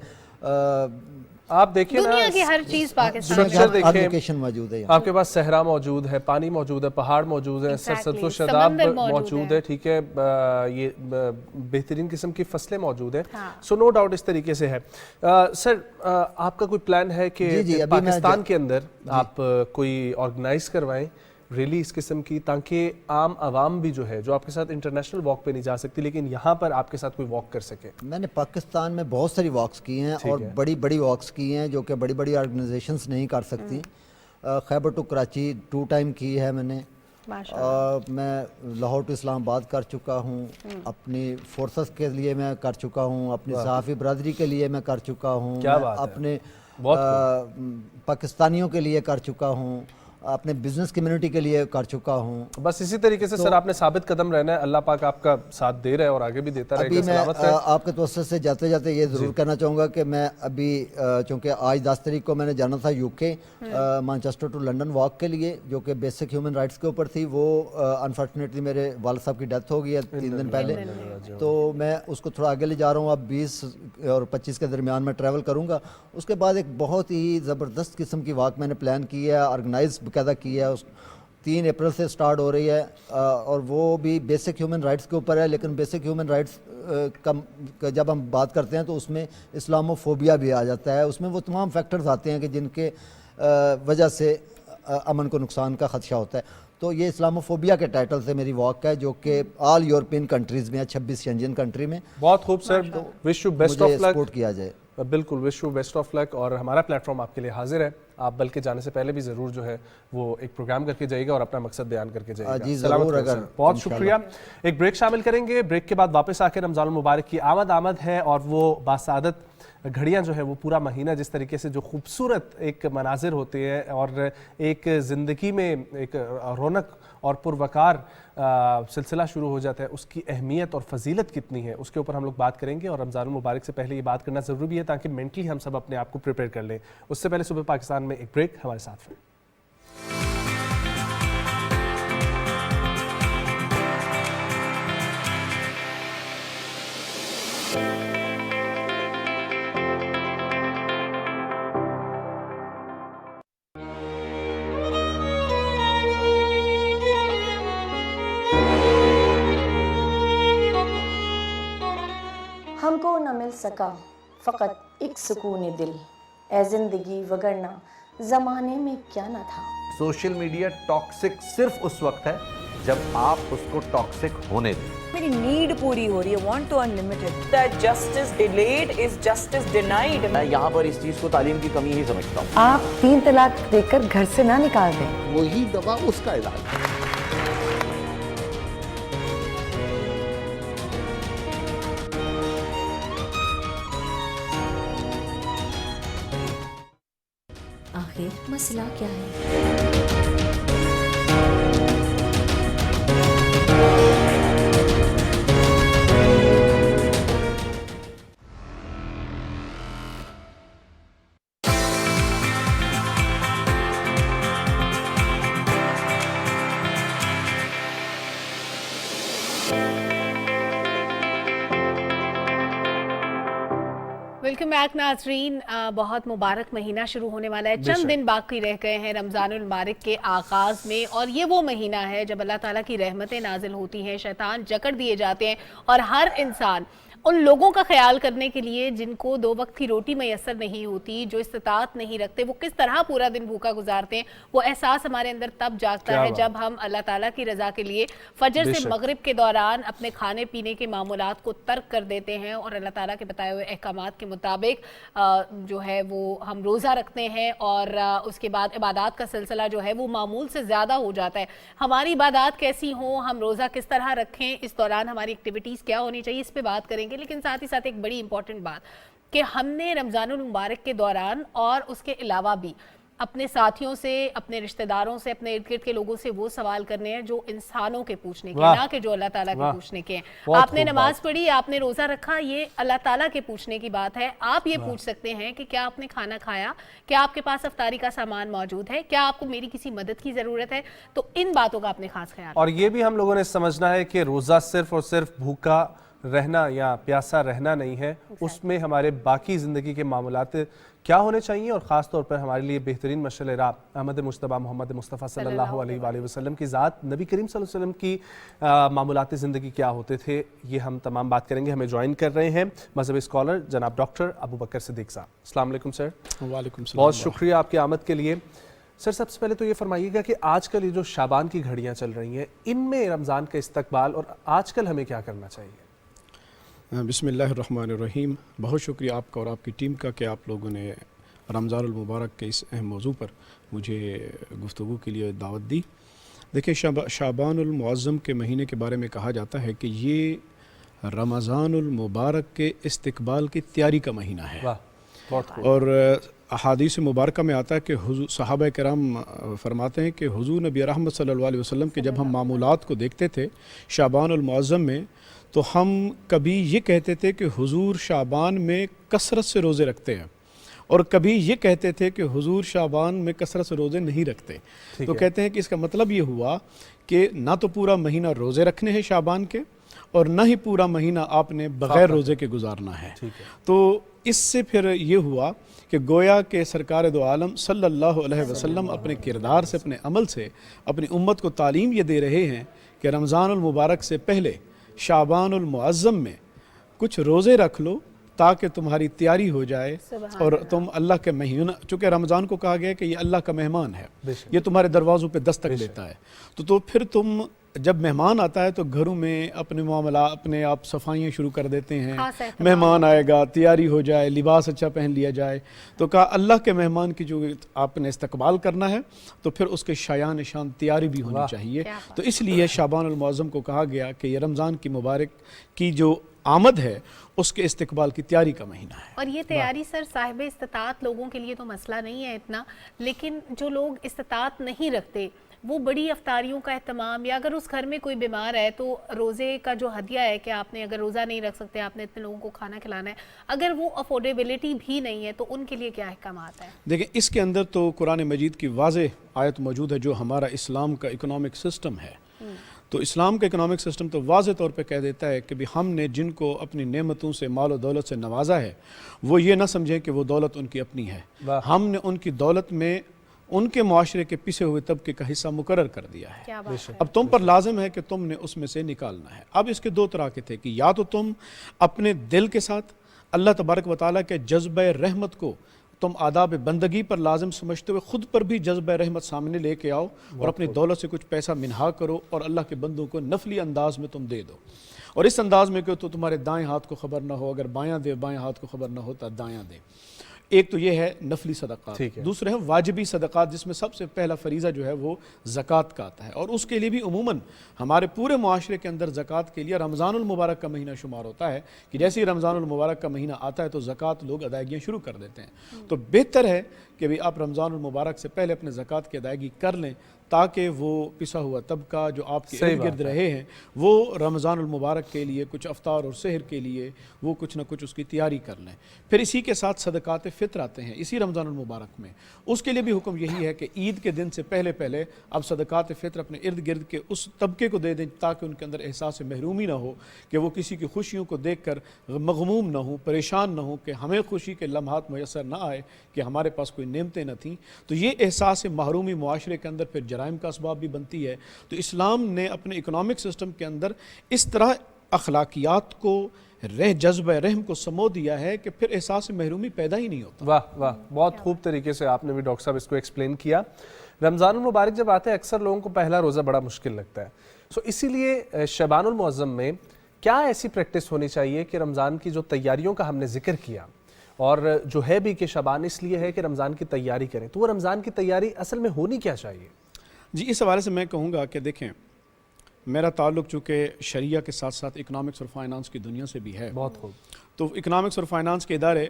آپ دیکھیں دنیا کی ہر چیز پاکستان موجود ہے. آپ کے پاس صحرا موجود ہے, پانی موجود ہے, پہاڑ موجود ہیں, سرسبز و شاداب موجود ہے, ٹھیک ہے, یہ بہترین قسم کی فصلیں موجود ہیں. سو نو ڈاؤٹ اس طریقے سے ہے. سر آپ کا کوئی پلان ہے کہ پاکستان کے اندر آپ کوئی آرگنائز کروائیں ریلی اس قسم کی, تاکہ عام عوام بھی جو ہے, جو آپ کے ساتھ انٹرنیشنل واک پہ نہیں جا سکتی لیکن یہاں پر آپ کے ساتھ کوئی واک کر سکے؟ میں نے پاکستان میں بہت ساری واکس کی ہیں اور بڑی بڑی واکس کی ہیں جو کہ بڑی بڑی آرگنائزیشنز نہیں کر سکتی. خیبر ٹو کراچی 2 ٹائم کی ہے میں نے. میں لاہور ٹو اسلام آباد کر چکا ہوں, اپنی فورسز کے لیے میں کر چکا ہوں, اپنی صحافی برادری کے لیے میں کر چکا ہوں, اپنے پاکستانیوں کے لیے کر چکا ہوں, اپنے بزنس کمیونٹی کے لیے کر چکا ہوں. بس اسی طریقے سے سر آپ نے ثابت قدم رہنا ہے, اللہ پاک آپ کا ساتھ دے رہا ہے اور آگے بھی دیتا رہے گا. سلامت ہے. آپ کے توسط سے جاتے جاتے یہ ضرور کہنا چاہوں گا کہ میں ابھی چونکہ آج 10 تاریخ کو میں نے جانا تھا UK Manchester to London walk کے لیے, جو کہ بیسک ہیومن رائٹس کے اوپر تھی. وہ انفارچونیٹلی میرے والد صاحب کی ڈیتھ ہو گئی ہے 3 دن پہلے, تو میں اس کو تھوڑا آگے لے جا رہا ہوں. اب 20 اور 25 کے درمیان میں ٹریول کروں گا. اس کے بعد ایک بہت ہی زبردست قسم کی واک میں نے پلان کی ہے, آرگنائز باقاعدہ کی ہے. 3 اپریل سے سٹارٹ ہو رہی ہے اور وہ بھی بیسک ہیومن رائٹس کے اوپر ہے. لیکن بیسک ہیومن رائٹس کا جب ہم بات کرتے ہیں تو اس میں اسلاموفوبیا بھی آ جاتا ہے. اس میں وہ تمام فیکٹرز آتے ہیں کہ جن کے وجہ سے امن کو نقصان کا خدشہ ہوتا ہے. تو یہ اسلاموفوبیا کے ٹائٹل سے میری واک ہے جو کہ آل یورپین کنٹریز میں ہے, 26 شنجن کنٹری میں. بہت خوب sir, wish you best of luck, support کیا جائے. بالکل, wish you best of luck. اور ہمارا پلیٹ فارم آپ کے لیے حاضر ہے, آپ بلکہ جانے سے پہلے بھی ضرور جو ہے وہ ایک پروگرام کر کے جائے گا اور اپنا مقصد بیان کر کے جائے گا. جی ضرور, اگر بہت شکریہ. ایک بریک شامل کریں گے, بریک کے بعد واپس آ کے رمضان المبارک کی آمد ہے اور وہ باسعادت گھڑیاں جو ہے وہ پورا مہینہ جس طریقے سے جو خوبصورت ایک مناظر ہوتے ہیں اور ایک زندگی میں ایک رونق اور پروقار سلسلہ شروع ہو جاتا ہے, اس کی اہمیت اور فضیلت کتنی ہے اس کے اوپر ہم لوگ بات کریں گے. اور رمضان المبارک سے پہلے یہ بات کرنا ضروری بھی ہے تاکہ مینٹلی ہم سب اپنے آپ کو پریپیئر کر لیں. اس سے پہلے صبح پاکستان میں ایک بریک, ہمارے ساتھ ہیں. ہم کو نہ مل سکا فقط ایک سکون دل, اے زندگی وگرنہ زمانے میں کیا نہ تھا. سوشل میڈیا ٹاکسک صرف اس وقت ہے جب آپ اس کو ٹاکسک ہونے دیں. میری نیڈ پوری ہو رہی ہے, want to unlimited. That justice delayed is justice denied. میں یہاں پر اس چیز کو تعلیم کی کمی ہی سمجھتا ہوں. آپ 3 طلاق دے کر گھر سے نہ نکال دیں. وہی دوا اس کا علاج ہے. آخر مسئلہ کیا ہے؟ ویلکم بیک ناظرین. بہت مبارک مہینہ شروع ہونے والا ہے, چند دن باقی رہ گئے ہیں رمضان المبارک کے آغاز میں, اور یہ وہ مہینہ ہے جب اللہ تعالیٰ کی رحمتیں نازل ہوتی ہیں, شیطان جکڑ دیے جاتے ہیں, اور ہر انسان ان لوگوں کا خیال کرنے کے لیے جن کو 2 وقت کی روٹی میسر نہیں ہوتی, جو استطاعت نہیں رکھتے, وہ کس طرح پورا دن بھوکا گزارتے ہیں. وہ احساس ہمارے اندر تب جاگتا ہے جب ہم اللہ تعالیٰ کی رضا کے لیے فجر سے مغرب کے دوران اپنے کھانے پینے کے معمولات کو ترک کر دیتے ہیں اور اللہ تعالیٰ کے بتائے ہوئے احکامات کے مطابق جو ہے وہ ہم روزہ رکھتے ہیں, اور اس کے بعد عبادات کا سلسلہ جو ہے وہ معمول سے زیادہ ہو جاتا ہے. ہماری عبادات کیسی ہوں, ہم روزہ کس طرح رکھیں, اس دوران ہماری ایکٹیویٹیز کیا ہونی چاہیے, اس پہ بات کریں گے. لیکن ساتھ ہی ساتھ ایک بڑی امپورٹنٹ بات کہ ہم نے رمضان المبارک کے دوران اور اس کے علاوہ بھی اپنے ساتھیوں سے, اپنے رشتہ داروں سے, اپنے ارد گرد کے لوگوں سے وہ سوال کرنے ہیں جو انسانوں کے پوچھنے کے, نہ کہ جو اللہ تعالیٰ کے پوچھنے کے ہیں. آپ نے نماز پڑھی, آپ نے روزہ رکھا, یہ اللہ تعالیٰ کے پوچھنے کی بات ہے. آپ یہ پوچھ سکتے ہیں کہ کیا آپ نے کھانا کھایا, کیا آپ کے پاس افطاری کا سامان موجود ہے, کیا آپ کو میری کسی مدد کی ضرورت ہے. تو ان باتوں کا آپ نے خاص خیال. اور یہ بھی ہم لوگوں نے سمجھنا ہے کہ روزہ صرف اور صرف بھوکا رہنا یا پیاسا رہنا نہیں ہے, اس میں ہمارے باقی زندگی کے معاملات کیا ہونے چاہیے, اور خاص طور پر ہمارے لیے بہترین مشعل راہ احمد مجتبیٰ محمد مصطفیٰ صلی اللہ علیہ وآلہ وسلم کی ذات, نبی کریم صلی اللہ علیہ وسلم کی معمولات زندگی کیا ہوتے تھے, یہ ہم تمام بات کریں گے. ہمیں جوائن کر رہے ہیں مذہبی اسکالر جناب ڈاکٹر ابو بکر صدیق صاحب. السلام علیکم سر. وعلیکم السلام. بہت شکریہ آپ کی آمد کے لیے. سر سب سے پہلے تو یہ فرمائیے گا کہ آج کل یہ جو شعبان کی گھڑیاں چل رہی ہیں, ان میں رمضان کا استقبال اور آج کل ہمیں کیا کرنا چاہیے؟ بسم اللہ الرحمن الرحیم. بہت شکریہ آپ کا اور آپ کی ٹیم کا کہ آپ لوگوں نے رمضان المبارک کے اس اہم موضوع پر مجھے گفتگو کے لیے دعوت دی. دیکھیں, شعبان المعظم کے مہینے کے بارے میں کہا جاتا ہے کہ یہ رمضان المبارک کے استقبال کی تیاری کا مہینہ ہے. اور احادیث مبارکہ میں آتا ہے کہ صحابہ کرام فرماتے ہیں کہ حضور نبی رحمت صلی اللہ علیہ وسلم کے جب ہم معمولات کو دیکھتے تھے شعبان المعظم میں, تو ہم کبھی یہ کہتے تھے کہ حضور شعبان میں کثرت سے روزے رکھتے ہیں, اور کبھی یہ کہتے تھے کہ حضور شعبان میں کثرت سے روزے نہیں رکھتے. تو کہتے ہیں کہ اس کا مطلب یہ ہوا کہ نہ تو پورا مہینہ روزے رکھنے ہیں شعبان کے, اور نہ ہی پورا مہینہ آپ نے بغیر روزے کے گزارنا ہے. تو اس سے پھر یہ ہوا کہ گویا کہ سرکار دو عالم صلی اللہ علیہ وسلم اپنے کردار سے, اپنے عمل سے اپنی امت کو تعلیم یہ دے رہے ہیں کہ رمضان المبارک سے پہلے شعبان المعظم میں کچھ روزے رکھ لو تاکہ تمہاری تیاری ہو جائے اور تم اللہ کے مہینہ، چونکہ رمضان کو کہا گیا کہ یہ اللہ کا مہمان ہے، یہ تمہارے دروازوں پہ دستک دیتا ہے، تو پھر تم جب مہمان آتا ہے تو گھروں میں اپنے معاملات اپنے آپ صفائیاں شروع کر دیتے ہیں، مہمان آئے گا تیاری ہو جائے، لباس اچھا پہن لیا جائے، تو کہا اللہ کے مہمان کی جو آپ نے استقبال کرنا ہے تو پھر اس کے شایان شان تیاری بھی ہونی چاہیے. تو اس لیے شعبان المعظم کو کہا گیا کہ یہ رمضان کی مبارک کی جو آمد ہے اس کے استقبال کی تیاری کا مہینہ ہے. اور یہ تیاری سر صاحب استطاعت لوگوں کے لیے تو مسئلہ نہیں ہے اتنا، لیکن جو لوگ استطاعت نہیں رکھتے وہ بڑی افطاریوں کا اہتمام، یا اگر اس گھر میں کوئی بیمار ہے تو روزے کا جو ہدیہ ہے کہ آپ نے اگر روزہ نہیں رکھ سکتے، آپ نے اتنے لوگوں کو کھانا کھلانا ہے، اگر وہ افورڈیبلٹی بھی نہیں ہے تو ان کے لیے کیا احکامات ہیں؟ دیکھیں اس کے اندر تو قرآن مجید کی واضح آیت موجود ہے جو ہمارا اسلام کا اکنامک سسٹم ہے. تو اسلام کا اکنامک سسٹم تو واضح طور پہ کہہ دیتا ہے کہ بھی ہم نے جن کو اپنی نعمتوں سے مال و دولت سے نوازا ہے وہ یہ نہ سمجھیں کہ وہ دولت ان کی اپنی ہے. ہم نے ان کی دولت میں ان کے معاشرے کے پیچھے ہوئے طبقے کا حصہ مقرر کر دیا ہے. اب تم پر لازم ہے کہ تم نے اس میں سے نکالنا ہے. اب اس کے دو طرح کے تھے کہ یا تو تم اپنے دل کے ساتھ اللہ تبارک و تعالیٰ کے جذبہ رحمت کو تم آداب بندگی پر لازم سمجھتے ہوئے خود پر بھی جذبہ رحمت سامنے لے کے آؤ اور اپنی دولت سے کچھ پیسہ منہا کرو اور اللہ کے بندوں کو نفلی انداز میں تم دے دو، اور اس انداز میں کہ تو تمہارے دائیں ہاتھ کو خبر نہ ہو، اگر بایاں دے بائیں ہاتھ کو خبر نہ ہوتا دایاں دے. ایک تو یہ ہے نفلی صدقات، دوسرے ہیں واجبی صدقات جس میں سب سے پہلا فریضہ جو ہے وہ زکوٰۃ کا آتا ہے، اور اس کے لیے بھی عموماً ہمارے پورے معاشرے کے اندر زکوٰۃ کے لیے رمضان المبارک کا مہینہ شمار ہوتا ہے کہ جیسے ہی رمضان المبارک کا مہینہ آتا ہے تو زکوٰۃ لوگ ادائیگیاں شروع کر دیتے ہیں. تو بہتر ہے کہ بھی آپ رمضان المبارک سے پہلے اپنے زکوٰۃ کی ادائیگی کر لیں تاکہ وہ پسا ہوا طبقہ جو آپ کے ارد گرد رہے ہیں وہ رمضان المبارک کے لیے کچھ افطار اور سحر کے لیے وہ کچھ نہ کچھ اس کی تیاری کر لیں. پھر اسی کے ساتھ صدقات فطر آتے ہیں اسی رمضان المبارک میں، اس کے لیے بھی حکم یہی ہے کہ عید کے دن سے پہلے اب صدقات فطر اپنے ارد گرد کے اس طبقے کو دے دیں تاکہ ان کے اندر احساس محرومی نہ ہو، کہ وہ کسی کی خوشیوں کو دیکھ کر مغموم نہ ہو، پریشان نہ ہو کہ ہمیں خوشی کے لمحات میسر نہ آئے کہ ہمارے پاس کوئی نعمتیں نہ تھیں. تو یہ احساس محرومی معاشرے کے اندر پھر جرائم کا اسباب بھی بنتی ہے. تو اسلام نے اپنے اکنامک سسٹم کے اندر اس طرح اخلاقیات کو جذبہ رحم کو سمو دیا ہے کہ پھر احساس محرومی پیدا ہی نہیں ہوتا. واہ واہ، بہت خوب طریقے سے آپ نے بھی ڈاکٹر صاحب اس کو ایکسپلین کیا. رمضان المبارک جب آتے ہیں اکثر لوگوں کو پہلا روزہ بڑا مشکل لگتا ہے، سو اسی لیے شعبان المعظم میں کیا ایسی پریکٹس ہونی چاہیے کہ رمضان کی جو تیاریوں کا ہم نے ذکر کیا اور جو ہے بھی کہ شعبان اس لیے ہے کہ رمضان کی تیاری کریں، تو وہ رمضان کی تیاری اصل میں ہونی کیا چاہیے؟ جی اس حوالے سے میں کہوں گا کہ دیکھیں میرا تعلق چونکہ شریعہ کے ساتھ ساتھ اکنامکس اور فائنانس کی دنیا سے بھی ہے. بہت خوب. تو اکنامکس اور فائنانس کے ادارے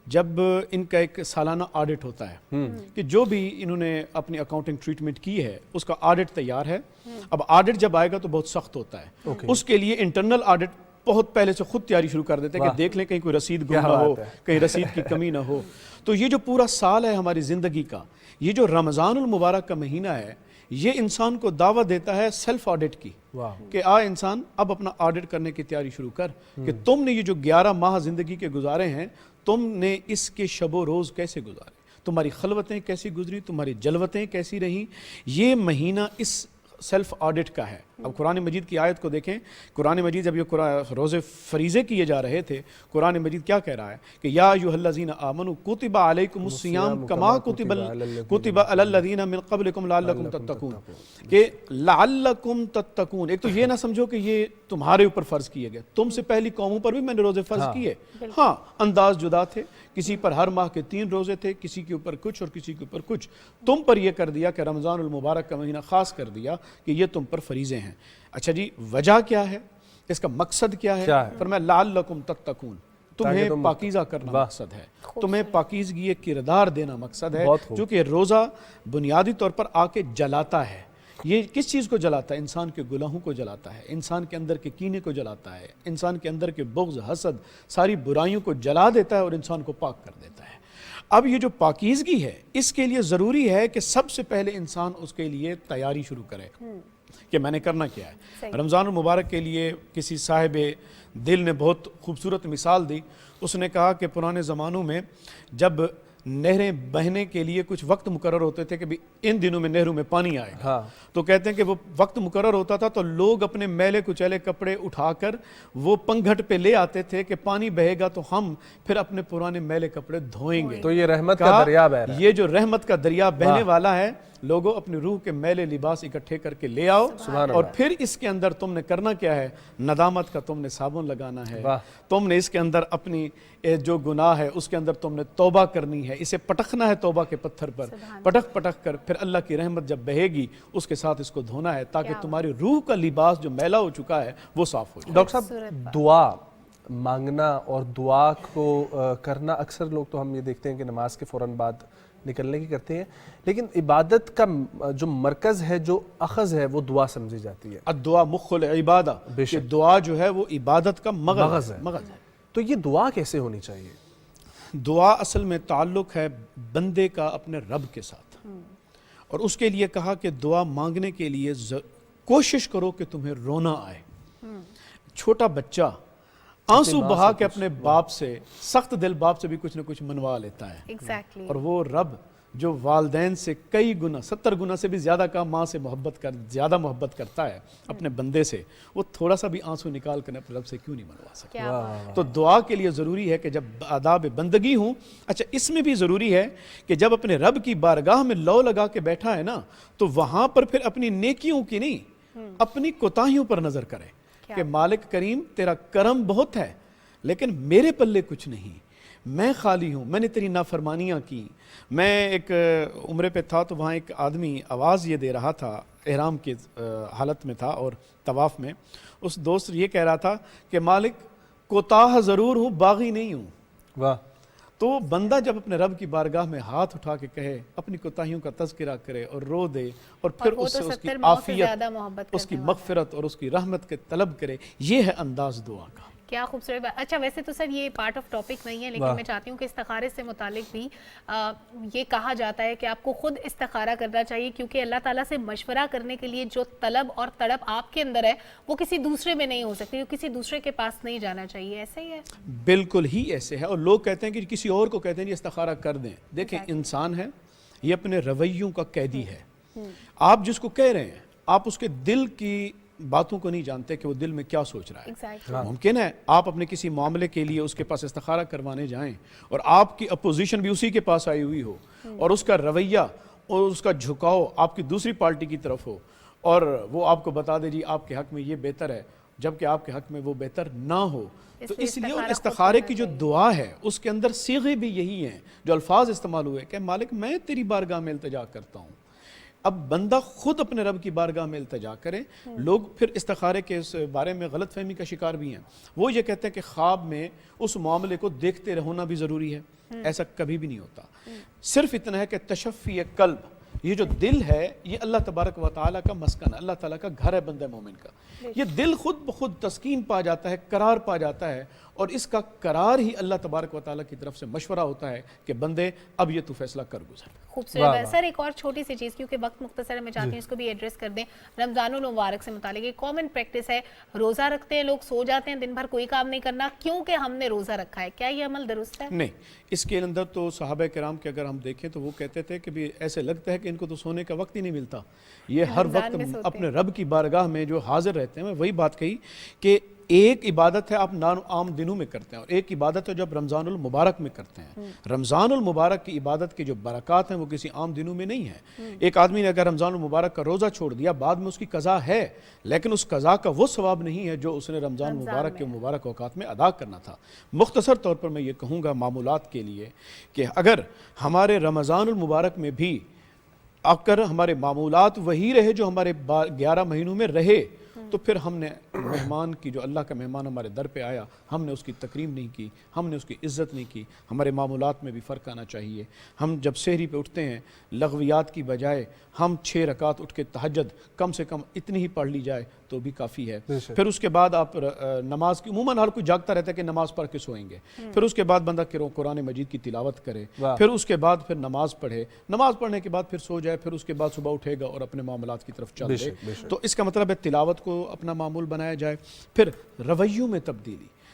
جب ان کا ایک سالانہ آڈٹ ہوتا ہے کہ جو بھی انہوں نے اپنی اکاؤنٹنگ ٹریٹمنٹ کی ہے اس کا آڈٹ تیار ہے. اب آڈٹ جب آئے گا تو بہت سخت ہوتا ہے، اس کے لیے انٹرنل آڈٹ بہت پہلے سے خود تیاری شروع کر دیتے ہیں کہ دیکھ لیں کہیں کوئی رسید گم نہ ہو، کہیں رسید کی کمی نہ ہو. تو یہ جو پورا سال ہے ہماری زندگی کا، یہ جو رمضان المبارک کا مہینہ ہے، یہ انسان کو دعوت دیتا ہے سیلف آڈٹ کی کہ انسان اب اپنا آڈٹ کرنے کی تیاری شروع کر کہ تم نے یہ جو 11 ماہ زندگی کے گزارے ہیں تم نے اس کے شب و روز کیسے گزارے، تمہاری خلوتیں کیسی گزری، تمہاری جلوتیں کیسی رہیں. یہ مہینہ اس سیلف آڈٹ کا ہے. اب قرآن مجید کی آیت کو دیکھیں، قرآن مجید جب یہ روزے فریضے کیے جا رہے تھے قرآن مجید کیا کہہ رہا ہے کہ یا ایھا الذین آمنوا کتب علیکم الصیام کما کتب علی الذین من قبلکم لعلکم تتقون، کہ لعلکم تتقون. ایک تو یہ نہ سمجھو کہ یہ تمہارے اوپر فرض کیے گئے، تم سے پہلی قوموں پر بھی میں نے روزے فرض کیے. ہاں انداز جدا تھے، کسی پر ہر ماہ کے 3 روزے تھے، کسی کے اوپر کچھ اور کسی کے اوپر کچھ. تم پر یہ کر دیا کہ رمضان المبارک کا مہینہ خاص کر دیا کہ یہ تم پر فریضے ہیں. اچھا جی وجہ کیا ہے، اس کا مقصد کیا ہے؟ فرمایا لعلکم تتقون، تمہیں پاکیزہ کرنا مقصد ہے، تمہیں پاکیزگی ایک کردار دینا مقصد ہے. چونکہ روزہ بنیادی طور پر آ کے جلاتا ہے. یہ کس چیز کو جلاتا ہے؟ انسان کے گناہوں کو جلاتا ہے، انسان کے اندر کے کینے کو جلاتا ہے، انسان کے اندر کے بغض، حسد، ساری برائیوں کو جلا دیتا ہے اور انسان کو پاک کر دیتا ہے. اب یہ جو پاکیزگی ہے اس کے لیے ضروری ہے کہ سب سے پہلے انسان اس کے لیے تیاری شروع کرے کہ میں نے کرنا کیا ہے. رمضان المبارک کے لیے کسی صاحب دل نے بہت خوبصورت مثال دی. اس نے کہا کہ پرانے زمانوں میں جب نہریں بہنے کے لیے کچھ وقت مقرر ہوتے تھے کہ بھی ان دنوں میں نہروں میں پانی آئے گا، تو کہتے ہیں کہ وہ وقت مقرر ہوتا تھا تو لوگ اپنے میلے کچیلے کپڑے اٹھا کر وہ پنگھٹ پہ لے آتے تھے کہ پانی بہے گا تو ہم پھر اپنے پرانے میلے کپڑے دھوئیں گے. تو یہ رحمت کا دریا بہ رہا ہے. یہ جو رحمت کا دریا بہنے والا ہے، لوگوں اپنی روح کے میلے لباس اکٹھے کر کے لے آؤ، اور پھر اس کے اندر تم نے کرنا کیا ہے، ندامت کا تم نے صابن لگانا ہے، تم نے اس کے اندر اپنی جو گناہ ہے اس کے اندر تم نے توبہ کرنی ہے، اسے پٹکنا ہے توبہ کے پتھر پر، پٹک پٹک کر پھر اللہ کی رحمت جب بہے گی اس کے ساتھ اس کو دھونا ہے تاکہ تمہاری روح کا لباس جو میلا ہو چکا ہے وہ صاف ہو جائے. ڈاکٹر صاحب، دعا مانگنا اور دعا کو کرنا اکثر لوگ تو ہم یہ دیکھتے ہیں کہ نماز کے فوراً بعد نکلنے کی کرتے ہیں، لیکن عبادت کا جو مرکز ہے، جو اخذ ہے، وہ دعا سمجھی جاتی ہے. الدعا مخ العبادہ، کہ دعا جو ہے وہ عبادت کا مغز ہے. تو یہ دعا کیسے ہونی چاہیے؟ دعا اصل میں تعلق ہے بندے کا اپنے رب کے ساتھ، اور اس کے لیے کہا کہ دعا مانگنے کے لیے کوشش کرو کہ تمہیں رونا آئے. چھوٹا بچہ آنسو بہا کے اپنے باپ سے، سخت دل باپ سے بھی کچھ نہ کچھ منوا لیتا ہے، اور وہ رب جو والدین سے کئی گنا 70 گنا سے بھی زیادہ کا ماں سے زیادہ محبت کرتا ہے اپنے بندے سے، وہ تھوڑا سا بھی آنسو نکال کر اپنے رب سے کیوں نہیں منوا سکتا؟ تو دعا کے لیے ضروری ہے کہ جب آداب بندگی ہوں، اچھا اس میں بھی ضروری ہے کہ جب اپنے رب کی بارگاہ میں لو لگا کے بیٹھا ہے نا، تو وہاں پر پھر اپنی نیکیوں کی نہیں، اپنی کوتاہیوں پر نظر کرے کہ مالک کریم تیرا کرم بہت ہے لیکن میرے پلے کچھ نہیں، میں خالی ہوں، میں نے تیری نافرمانیاں کی. میں ایک عمرے پہ تھا تو وہاں ایک آدمی آواز یہ دے رہا تھا، احرام کی حالت میں تھا اور طواف میں، اس دوست یہ کہہ رہا تھا کہ مالک کوتاہ ضرور ہوں، باغی نہیں ہوں. واہ. تو بندہ جب اپنے رب کی بارگاہ میں ہاتھ اٹھا کے کہے، اپنی کوتاہیوں کا تذکرہ کرے اور رو دے، اور پھر اس سے اس کی عافیت، اس کی مغفرت اور اس کی رحمت کے طلب کرے، یہ ہے انداز دعا کا. کیا خوبصورت بات. اچھا ویسے تو سر یہ پارٹ آف ٹاپک نہیں ہے، لیکن میں چاہتی ہوں کہ استخارے سے متعلق بھی یہ کہا جاتا ہے کہ آپ کو خود استخارہ کرنا چاہیے، کیونکہ اللہ تعالیٰ سے مشورہ کرنے کے لیے جو طلب اور تڑپ آپ کے اندر ہے وہ کسی دوسرے میں نہیں ہو سکتی، کسی دوسرے کے پاس نہیں جانا چاہیے. ایسے ہی ہے؟ بالکل ہی ایسے ہے، اور لوگ کہتے ہیں کہ کسی اور کو کہتے ہیں استخارہ کر دیں. دیکھیں انسان ہے، یہ اپنے رویوں کا قیدی ہے. آپ جس کو کہہ رہے ہیں آپ اس کے دل کی باتوں کو نہیں جانتے کہ وہ دل میں کیا سوچ رہا ہے. ممکن ہے آپ اپنے کسی معاملے کے لیے اس کے پاس استخارہ کروانے جائیں اور آپ کی اپوزیشن بھی اسی کے پاس آئی ہوئی ہو، اور اس کا رویہ اور اس کا جھکاؤ آپ کی دوسری پارٹی کی طرف ہو، اور وہ آپ کو بتا دے جی آپ کے حق میں یہ بہتر ہے، جبکہ آپ کے حق میں وہ بہتر نہ ہو. تو اس لیے استخارے کی جو دعا ہے اس کے اندر صیغے بھی یہی ہیں جو الفاظ استعمال ہوئے کہ مالک میں تیری بارگاہ میں التجا کرتا ہوں. اب بندہ خود اپنے رب کی بارگاہ میں التجا کرے. لوگ پھر استخارے کے اس بارے میں غلط فہمی کا شکار بھی ہیں. وہ یہ کہتے ہیں کہ خواب میں اس معاملے کو دیکھتے رہنا بھی ضروری ہے. ایسا کبھی بھی نہیں ہوتا. صرف اتنا ہے کہ تشفی قلب، یہ جو دل ہے یہ اللہ تبارک و تعالیٰ کا مسکن ہے، اللہ تعالیٰ کا گھر ہے بندہ مومن کا. یہ دل خود بخود تسکین پا جاتا ہے، قرار پا جاتا ہے، اور اس کا قرار ہی اللہ تبارک و تعالیٰ کی طرف سے مشورہ ہوتا ہے کہ بندے اب یہ تو فیصلہ کر گزر. خوبصورت ہے سر. ایک اور چھوٹی سی چیز، کیونکہ وقت مختصر ہے، میں چاہتی ہوں اس کو بھی ایڈریس کر دیں. رمضان المبارک سے متعلق ایک کامن پریکٹس ہے، روزہ رکھتے ہیں لوگ، سو جاتے ہیں، دن بھر کوئی کام نہیں کرنا کیونکہ ہم نے روزہ رکھا ہے. کیا یہ عمل درست ہے؟ نہیں. اس کے اندر تو صحابہ کرام کے اگر ہم دیکھیں تو وہ کہتے تھے کہ بھی ایسے لگتا ہے کہ ان کو تو سونے کا وقت ہی نہیں ملتا، یہ ہر وقت اپنے رب کی بارگاہ میں جو حاضر رہتے ہیں. میں وہی بات کہی کہ ایک عبادت ہے آپ عام دنوں میں کرتے ہیں، اور ایک عبادت ہے جو آپ رمضان المبارک میں کرتے ہیں. رمضان المبارک کی عبادت کی جو برکات ہیں وہ کسی عام دنوں میں نہیں ہیں. ایک آدمی نے اگر رمضان المبارک کا روزہ چھوڑ دیا، بعد میں اس کی قضا ہے، لیکن اس قضا کا وہ ثواب نہیں ہے جو اس نے رمضان المبارک کے مبارک اوقات میں ادا کرنا تھا. مختصر طور پر میں یہ کہوں گا معمولات کے لیے کہ اگر ہمارے رمضان المبارک میں بھی اگر ہمارے معمولات وہی رہے جو ہمارے 11 مہینوں میں رہے، تو پھر ہم نے مہمان کی، جو اللہ کا مہمان ہمارے در پہ آیا، ہم نے اس کی تکریم نہیں کی، ہم نے اس کی عزت نہیں کی. ہمارے معمولات میں بھی فرق آنا چاہیے. ہم جب سحری پہ اٹھتے ہیں لغویات کی بجائے ہم 6 رکعت اٹھ کے تہجد کم سے کم اتنی ہی پڑھ لی جائے تو بھی کافی ہے. پھر اس کے بعد آپ نماز کی، عموماً ہر کوئی جاگتا رہتا ہے کہ نماز پڑھ کے سوئیں گے. پھر اس کے بعد بندہ قرآن مجید کی تلاوت کرے، پھر اس کے بعد پھر نماز پڑھے، نماز پڑھنے کے بعد پھر سو جائے، پھر اس کے بعد صبح اٹھے گا اور اپنے معاملات کی طرف چل دے. تو اس کا مطلب ہے تلاوت کو اپنا معمول بنایا جائے. پھر رویوں میں تبدیلی،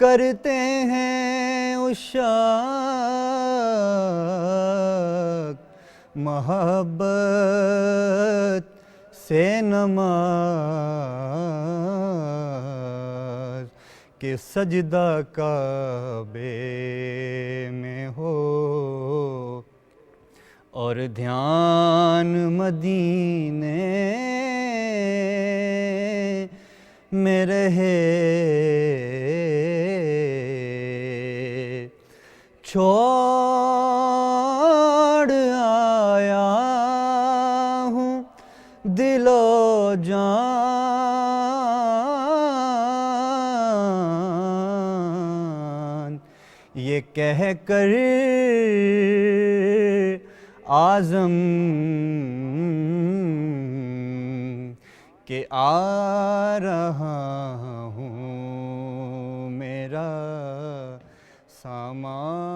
کرتے ہیں عشاق محبت سے نماز کہ سجدہ کعبے میں ہو اور دھیان مدینے میں رہے. چھوڑ آیا ہوں دل و جان یہ کہہ کر اعظم کہ آ رہا ہوں میرا سامان